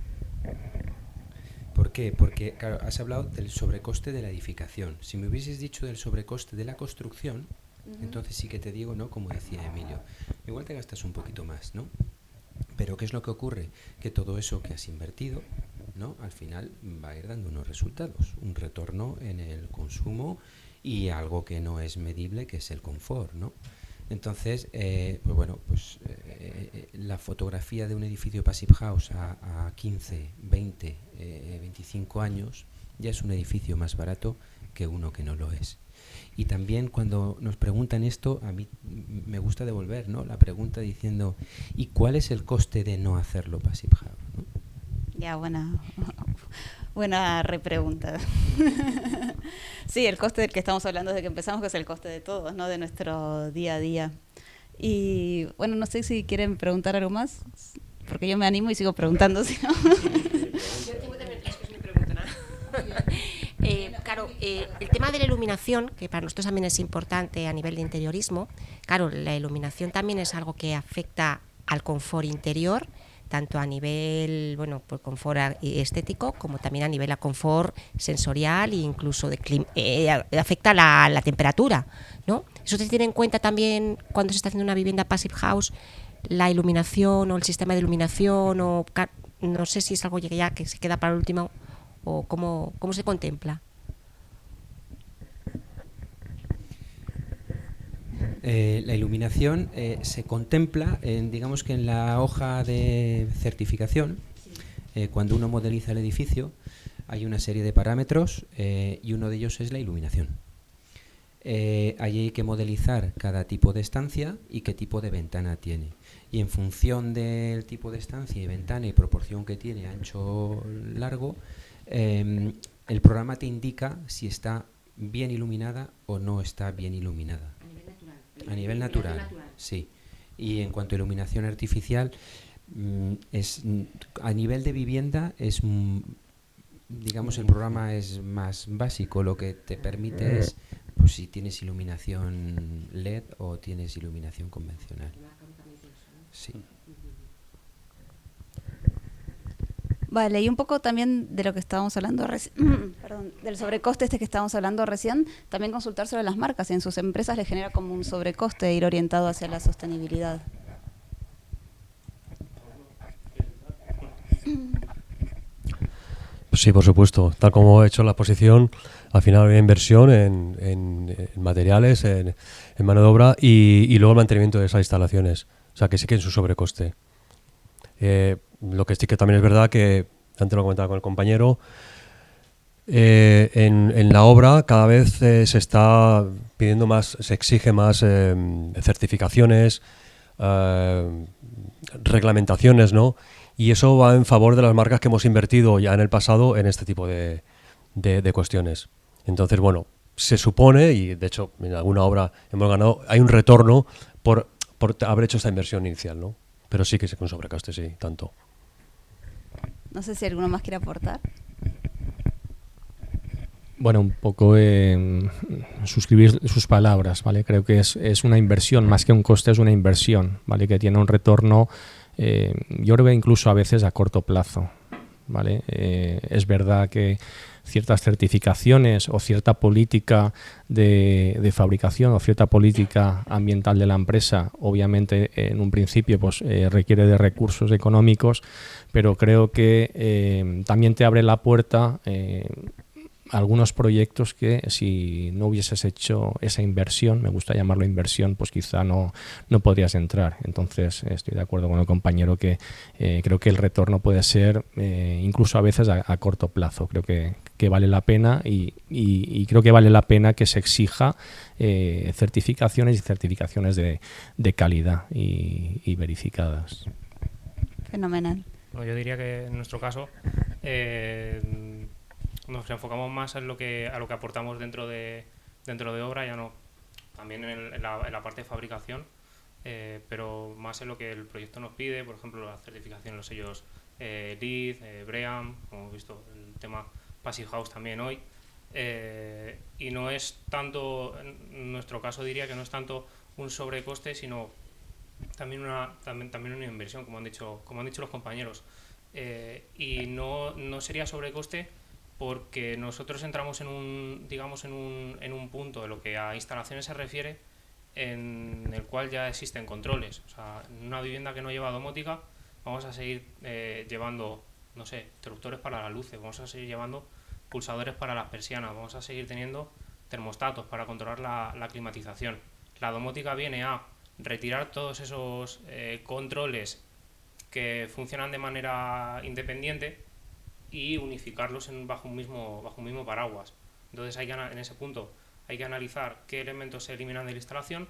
¿Por qué? Porque, claro, has hablado del sobrecoste de la edificación. Si me hubieses dicho del sobrecoste de la construcción, entonces sí que te digo, ¿no? Como decía Emilio, igual te gastas un poquito más, ¿no? Pero ¿qué es lo que ocurre? Que todo eso que has invertido, ¿no? Al final va a ir dando unos resultados, un retorno en el consumo y algo que no es medible, que es el confort, ¿no? Entonces, pues bueno, pues la fotografía de un edificio Passive House a 15, 20, 25 años ya es un edificio más barato que uno que no lo es. Y también cuando nos preguntan esto, a mí me gusta devolver, ¿no?, la pregunta diciendo, ¿y cuál es el coste de no hacerlo Passive House, ¿no? Ya, buena repregunta. Sí, el coste del que estamos hablando desde que empezamos, que es el coste de todos, ¿no? De nuestro día a día. Y bueno, no sé si quieren preguntar algo más, porque yo me animo y sigo preguntando. ¿Sí, no? Yo tengo también tres que me preguntan. Claro, el tema de la iluminación, que para nosotros también es importante a nivel de interiorismo, claro, la iluminación también es algo que afecta al confort interior, tanto a nivel, bueno, pues confort estético, como también a nivel a confort sensorial e incluso afecta la temperatura, ¿no? Eso se tiene en cuenta también cuando se está haciendo una vivienda Passive House, la iluminación o el sistema de iluminación, o no sé si es algo ya que se queda para el último, o cómo se contempla. La iluminación se contempla, digamos que en la hoja de certificación, cuando uno modeliza el edificio, hay una serie de parámetros y uno de ellos es la iluminación. Allí hay que modelizar cada tipo de estancia y qué tipo de ventana tiene. Y en función del tipo de estancia y ventana y proporción que tiene, ancho, largo, el programa te indica si está bien iluminada o no está bien iluminada. A nivel natural, sí. Y en cuanto a iluminación artificial, a nivel de vivienda es, digamos, el programa es más básico. Lo que te permite es, pues, si tienes iluminación LED o tienes iluminación convencional. Sí. Vale, y un poco también de lo que estábamos hablando perdón, del sobrecoste que estábamos hablando recién, también consultar sobre las marcas. En sus empresas les genera como un sobrecoste ir orientado hacia la sostenibilidad. Sí, por supuesto. Tal como he hecho la exposición, al final había inversión en materiales, en mano de obra y luego el mantenimiento de esas instalaciones. O sea, que sí que es un sobrecoste. Lo que sí que también es verdad que, antes lo comentaba con el compañero, en la obra cada vez se está pidiendo más, se exige más certificaciones, reglamentaciones, ¿no? Y eso va en favor de las marcas que hemos invertido ya en el pasado en este tipo de cuestiones. Entonces, bueno, se supone, y de hecho en alguna obra hemos ganado, hay un retorno por haber hecho esta inversión inicial, ¿no? Pero sí que es un sobrecoste, sí, tanto. No sé si alguno más quiere aportar. Bueno, un poco suscribir sus palabras, ¿vale? Creo que es una inversión, más que un coste, es una inversión, ¿vale? Que tiene un retorno, yo creo que incluso a veces a corto plazo, ¿vale? Es verdad que ciertas certificaciones o cierta política de fabricación o cierta política ambiental de la empresa, obviamente en un principio pues requiere de recursos económicos, pero creo que también te abre la puerta algunos proyectos que si no hubieses hecho esa inversión, me gusta llamarlo inversión, pues quizá no podrías entrar. Entonces estoy de acuerdo con el compañero que creo que el retorno puede ser incluso a veces a corto plazo. Creo que vale la pena y creo que vale la pena que se exija certificaciones y certificaciones de calidad y verificadas. Fenomenal. Bueno, yo diría que en nuestro caso nos enfocamos más en a lo que aportamos dentro de obra, ya no también en la parte de fabricación, pero más en lo que el proyecto nos pide, por ejemplo la certificación, los sellos LEED, BREEAM, como hemos visto el tema Passive House también hoy, y no es tanto, en nuestro caso diría que no es tanto un sobrecoste, sino también una inversión, como han dicho los compañeros, y no sería sobrecoste porque nosotros entramos en un punto de lo que a instalaciones se refiere en el cual ya existen controles. O sea, en una vivienda que no lleva domótica vamos a seguir llevando, no sé, interruptores para las luces, vamos a seguir llevando pulsadores para las persianas, vamos a seguir teniendo termostatos para controlar la climatización. La domótica viene a retirar todos esos controles que funcionan de manera independiente y unificarlos bajo un mismo paraguas. Entonces en ese punto hay que analizar qué elementos se eliminan de la instalación,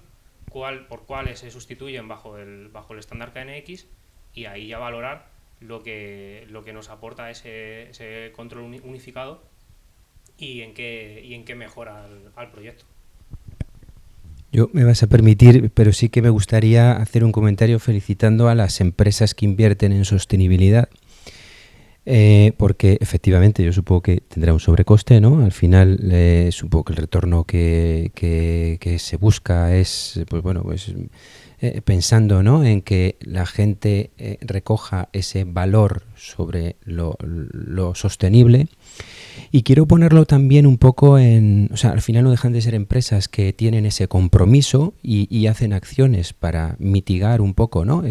por cuáles se sustituyen bajo el estándar KNX, y ahí ya valorar lo que nos aporta ese control unificado y en qué mejora al proyecto. Yo me vas a permitir, pero sí que me gustaría hacer un comentario felicitando a las empresas que invierten en sostenibilidad. Porque efectivamente yo supongo que tendrá un sobrecoste, ¿no? Al final supongo que el retorno que se busca es, pues bueno, pues pensando, ¿no?, en que la gente recoja ese valor sobre lo sostenible. Y quiero ponerlo también un poco o sea, al final no dejan de ser empresas que tienen ese compromiso y hacen acciones para mitigar un poco, ¿no?,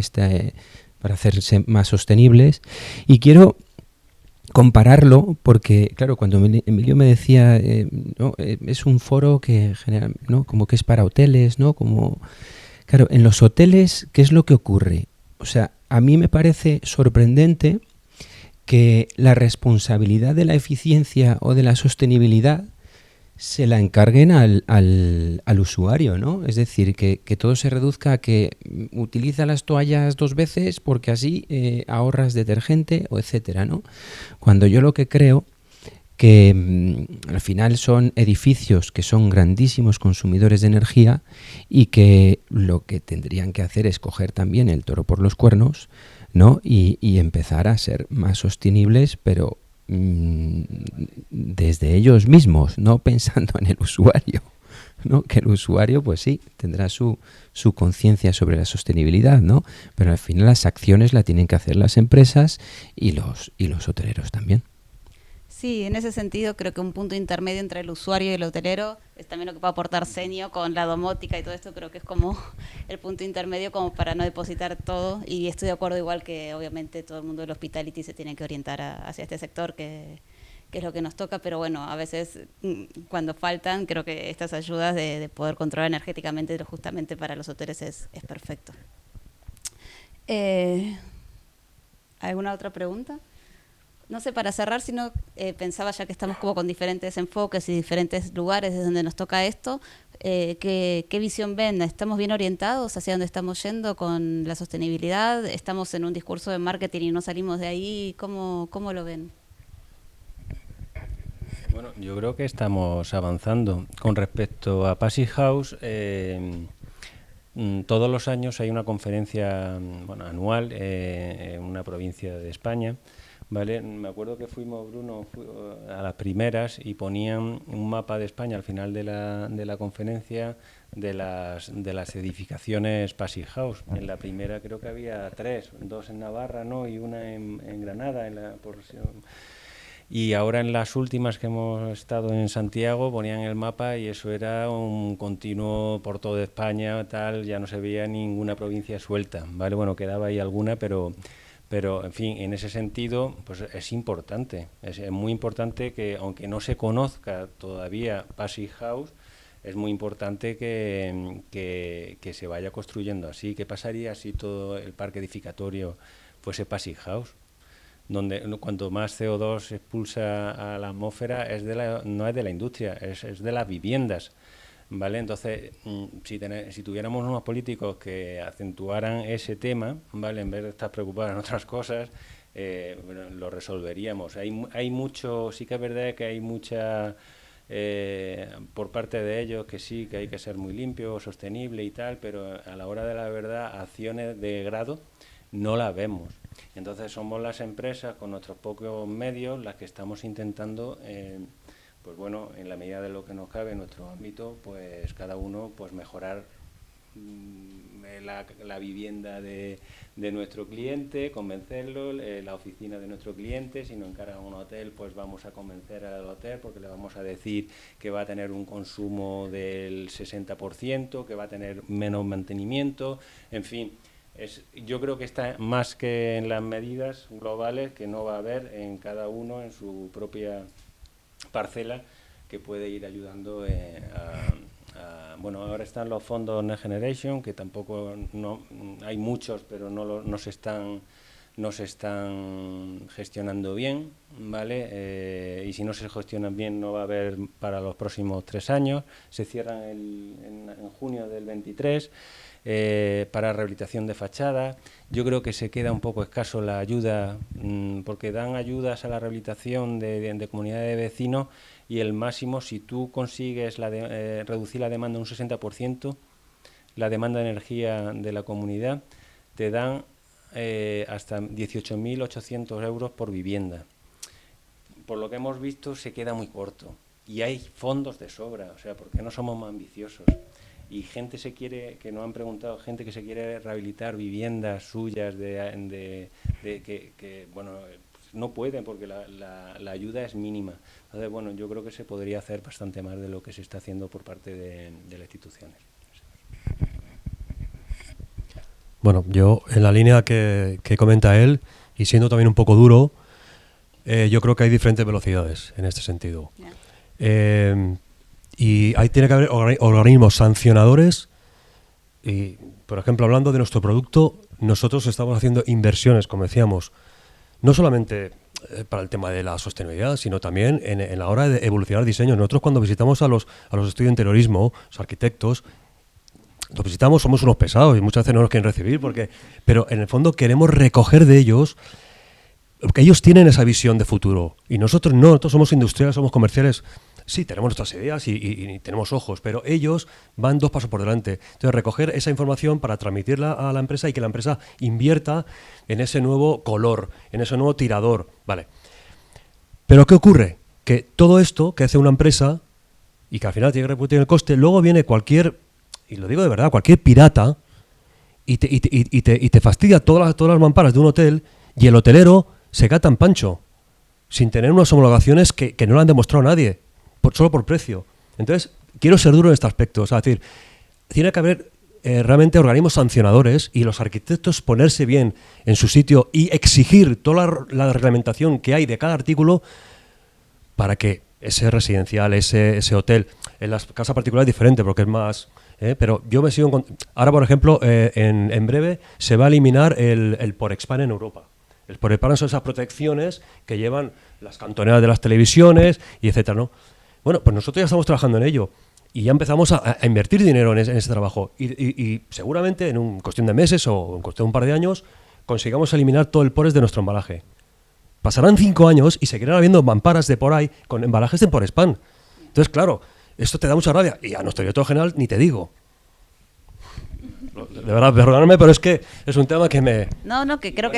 para hacerse más sostenibles. Y quiero compararlo porque, claro, cuando Emilio me decía, no, es un foro que genera, ¿no?, como que es para hoteles, ¿no? Como, claro, en los hoteles, ¿qué es lo que ocurre? O sea, a mí me parece sorprendente que la responsabilidad de la eficiencia o de la sostenibilidad se la encarguen al usuario, ¿no? Es decir, que todo se reduzca a que utiliza las toallas 2 veces porque así ahorras detergente o etcétera, ¿no? Cuando yo lo que creo que al final son edificios que son grandísimos consumidores de energía y que lo que tendrían que hacer es coger también el toro por los cuernos, ¿no? Y empezar a ser más sostenibles, pero desde ellos mismos, no pensando en el usuario, ¿no? Que el usuario, pues sí, tendrá su conciencia sobre la sostenibilidad, ¿no? Pero al final las acciones la tienen que hacer las empresas y los hoteleros también. Sí, en ese sentido creo que un punto intermedio entre el usuario y el hotelero es también lo que puede aportar Senio con la domótica y todo esto. Creo que es como el punto intermedio como para no depositar todo, y estoy de acuerdo igual que obviamente todo el mundo del hospitality se tiene que orientar hacia este sector que es lo que nos toca, pero bueno, a veces cuando faltan, creo que estas ayudas de poder controlar energéticamente justamente para los hoteles es perfecto. ¿Alguna otra pregunta? No sé, para cerrar, sino pensaba, ya que estamos como con diferentes enfoques y diferentes lugares desde donde nos toca esto, ¿qué visión ven? ¿Estamos bien orientados hacia dónde estamos yendo con la sostenibilidad? ¿Estamos en un discurso de marketing y no salimos de ahí? ¿Cómo lo ven? Bueno, yo creo que estamos avanzando. Con respecto a Passive House, todos los años hay una conferencia anual en una provincia de España, ¿vale? Me acuerdo que fuimos, Bruno, a las primeras y ponían un mapa de España al final de la conferencia de las edificaciones Passive House. En la primera creo que había 3, 2 en Navarra, ¿no? Y una en Granada, y ahora en las últimas que hemos estado en Santiago ponían el mapa y eso era un continuo por toda España, tal, ya no se veía ninguna provincia suelta, ¿vale? Bueno, quedaba ahí alguna, pero en fin, en ese sentido, pues es importante, es muy importante que, aunque no se conozca todavía Passive House, es muy importante que se vaya construyendo así. ¿Qué pasaría si todo el parque edificatorio fuese Passive House? Donde cuanto más CO2 se expulsa a la atmósfera no es de la industria, es de las viviendas, ¿vale? Entonces, si tuviéramos unos políticos que acentuaran ese tema, ¿vale? En vez de estar preocupados en otras cosas, bueno, lo resolveríamos. Hay mucho, sí que es verdad que hay mucha por parte de ellos que sí, que hay que ser muy limpio, sostenible y tal, pero a la hora de la verdad, acciones de grado no las vemos. Entonces somos las empresas con nuestros pocos medios las que estamos intentando, pues bueno, en la medida de lo que nos cabe en nuestro ámbito, pues cada uno pues mejorar la vivienda de nuestro cliente, convencerlo, la oficina de nuestro cliente. Si nos encarga un hotel, pues vamos a convencer al hotel porque le vamos a decir que va a tener un consumo del 60%, que va a tener menos mantenimiento, en fin. Yo creo que está más que en las medidas globales que no va a haber en cada uno en su propia parcela, que puede ir ayudando bueno, ahora están los fondos Next Generation, que tampoco hay muchos, pero no se están gestionando bien, ¿vale? Y si no se gestionan bien no va a haber para los próximos 3 años. Se cierran en junio del 23. Para rehabilitación de fachadas. Yo creo que se queda un poco escaso la ayuda, porque dan ayudas a la rehabilitación de comunidades de vecinos, y el máximo, si tú consigues reducir la demanda un 60%, la demanda de energía de la comunidad, te dan hasta 18.800 euros por vivienda. Por lo que hemos visto, se queda muy corto. Y hay fondos de sobra, o sea, ¿por qué no somos más ambiciosos? Y gente que nos han preguntado, gente que se quiere rehabilitar viviendas suyas que bueno, no pueden porque la ayuda es mínima. Entonces, bueno, yo creo que se podría hacer bastante más de lo que se está haciendo por parte de las instituciones. Bueno, yo en la línea que comenta él, y siendo también un poco duro, yo creo que hay diferentes velocidades en este sentido. Yeah. Y ahí tiene que haber organismos sancionadores y, por ejemplo, hablando de nuestro producto, nosotros estamos haciendo inversiones, como decíamos, no solamente para el tema de la sostenibilidad, sino también en la hora de evolucionar diseños. Nosotros cuando visitamos a los estudios de interiorismo, los arquitectos, los visitamos, somos unos pesados y muchas veces no nos quieren recibir, pero en el fondo queremos recoger de ellos, porque ellos tienen esa visión de futuro y nosotros no, nosotros somos industriales, somos comerciales. Sí, tenemos nuestras ideas y tenemos ojos, pero ellos van 2 pasos por delante. Entonces, recoger esa información para transmitirla a la empresa y que la empresa invierta en ese nuevo color, en ese nuevo tirador. Vale. Pero ¿qué ocurre? Que todo esto que hace una empresa y que al final tiene que repercutir en el coste, luego viene cualquier, y lo digo de verdad, cualquier pirata y te fastidia todas las mamparas de un hotel y el hotelero se queda tan pancho sin tener unas homologaciones que no lo han demostrado a nadie. Solo por precio. Entonces, quiero ser duro en este aspecto. O sea, es decir, tiene que haber realmente organismos sancionadores y los arquitectos ponerse bien en su sitio y exigir toda la reglamentación que hay de cada artículo para que ese residencial, ese hotel, en las casas particulares es diferente porque es más... pero yo me sigo... Ahora, por ejemplo, en breve se va a eliminar el Porexpan en Europa. El Porexpan son esas protecciones que llevan las cantoneras de las televisiones y etcétera, ¿no? Bueno, pues nosotros ya estamos trabajando en ello y ya empezamos a invertir dinero en ese trabajo y seguramente en cuestión de meses o en cuestión de un par de años consigamos eliminar todo el Pores de nuestro embalaje. Pasarán 5 años y seguirán habiendo mamparas de por ahí con embalajes de Porexpan. Entonces, claro, esto te da mucha rabia y a nuestro director general ni te digo. De verdad, perdóname, pero es que es un tema que me... No, que creo que...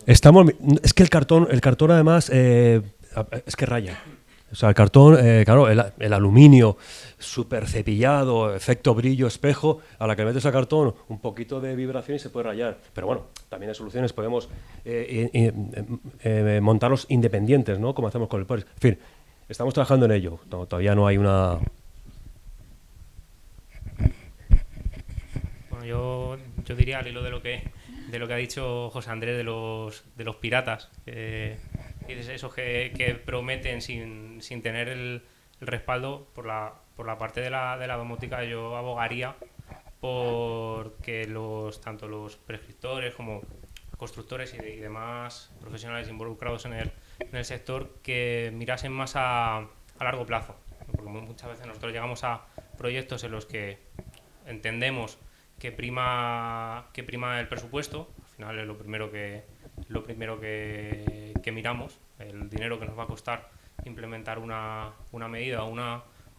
Es que el cartón además es que raya. O sea, el cartón, claro, el aluminio súper cepillado, efecto brillo, espejo, a la que metes al cartón un poquito de vibración y se puede rayar. Pero bueno, también hay soluciones, podemos montarlos independientes, ¿no? Como hacemos con el Porsche. En fin, estamos trabajando en ello. Todavía no hay una... Bueno, yo diría al hilo de lo que ha dicho José Andrés de los piratas, esos que prometen sin tener el respaldo por la parte de la domótica. Yo abogaría por que tanto los prescriptores como constructores y demás profesionales involucrados en el sector que mirasen más a largo plazo, porque muchas veces nosotros llegamos a proyectos en los que entendemos que prima el presupuesto. Al final es lo primero que miramos, el dinero que nos va a costar implementar una medida o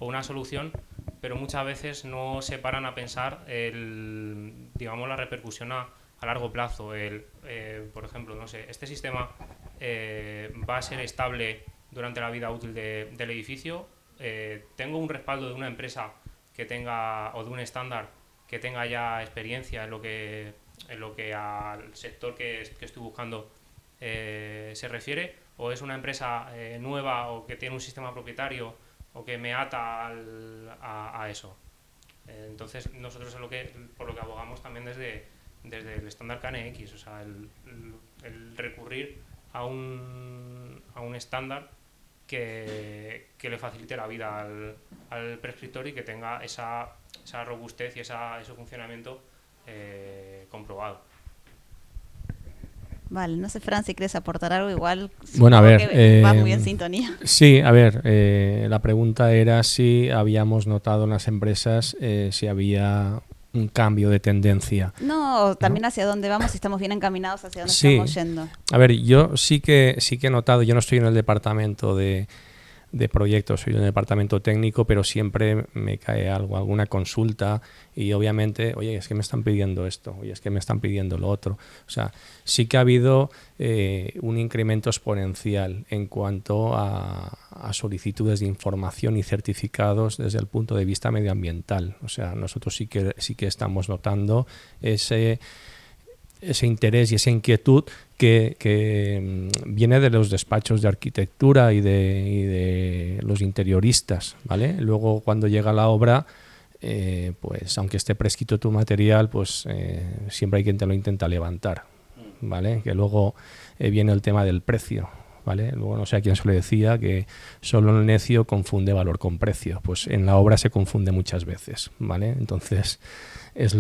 una solución, pero muchas veces no se paran a pensar la repercusión a largo plazo. Por ejemplo, no sé, este sistema va a ser estable durante la vida útil del edificio. Tengo un respaldo de una empresa que tenga, o de un estándar que tenga ya experiencia en lo que al sector que estoy buscando se refiere, o es una empresa nueva o que tiene un sistema propietario o que me ata a eso. Entonces nosotros por lo que abogamos también desde el estándar KNX, o sea, el recurrir a un estándar que le facilite la vida al prescriptor y que tenga esa robustez y ese funcionamiento comprobado. Vale, no sé, Fran, si quieres aportar algo, igual. Bueno, a ver, va muy en sintonía. Sí, a ver, la pregunta era si habíamos notado en las empresas si había un cambio de tendencia. No, también hacia dónde vamos, si estamos bien encaminados hacia dónde estamos yendo. A ver, yo sí que he notado, yo no estoy en el departamento de proyectos, soy en el departamento técnico, pero siempre me cae alguna consulta y obviamente, oye, es que me están pidiendo esto, oye, es que me están pidiendo lo otro. O sea, sí que ha habido un incremento exponencial en cuanto a solicitudes de información y certificados desde el punto de vista medioambiental. O sea, nosotros sí que estamos notando ese interés y esa inquietud que viene de los despachos de arquitectura y de los interioristas, ¿vale? Luego, cuando llega la obra, pues aunque esté prescrito tu material, pues siempre hay quien te lo intenta levantar, ¿vale? Que luego viene el tema del precio, ¿vale? Luego no sé a quién se le decía que solo el necio confunde valor con precio. Pues en la obra se confunde muchas veces, ¿vale? Entonces es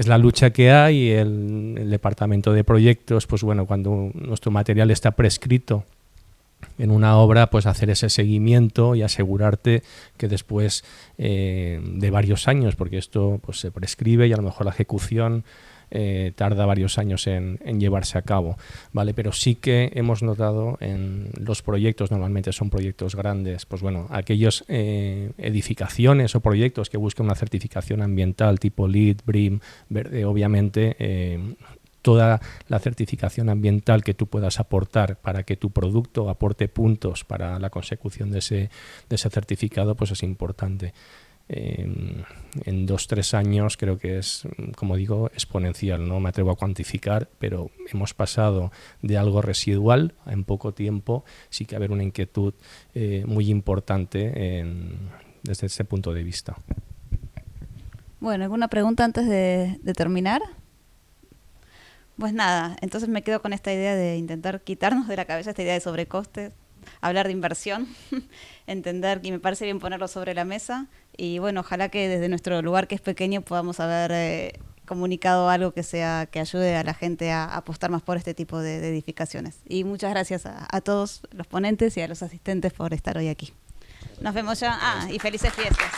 la lucha que hay. El departamento de proyectos, pues bueno, cuando nuestro material está prescrito en una obra, pues hacer ese seguimiento y asegurarte que después de varios años, porque esto pues se prescribe y a lo mejor la ejecución tarda varios años en llevarse a cabo, ¿vale? Pero sí que hemos notado en los proyectos, normalmente son proyectos grandes, pues bueno, aquellas edificaciones o proyectos que buscan una certificación ambiental tipo LEED, BREEAM, verde, obviamente toda la certificación ambiental que tú puedas aportar para que tu producto aporte puntos para la consecución de ese certificado, pues es importante. En 2-3 años creo que es, como digo, exponencial. No me atrevo a cuantificar, pero hemos pasado de algo residual a en poco tiempo sí que haber una inquietud muy importante desde ese punto de vista. Bueno, ¿alguna pregunta antes de terminar? Pues nada, entonces me quedo con esta idea de intentar quitarnos de la cabeza esta idea de sobrecostes, hablar de inversión, entender, y me parece bien ponerlo sobre la mesa, y bueno, ojalá que desde nuestro lugar, que es pequeño, podamos haber comunicado algo que ayude a la gente a apostar más por este tipo de edificaciones. Y muchas gracias a todos los ponentes y a los asistentes por estar hoy aquí. Nos vemos ya. Y felices fiestas.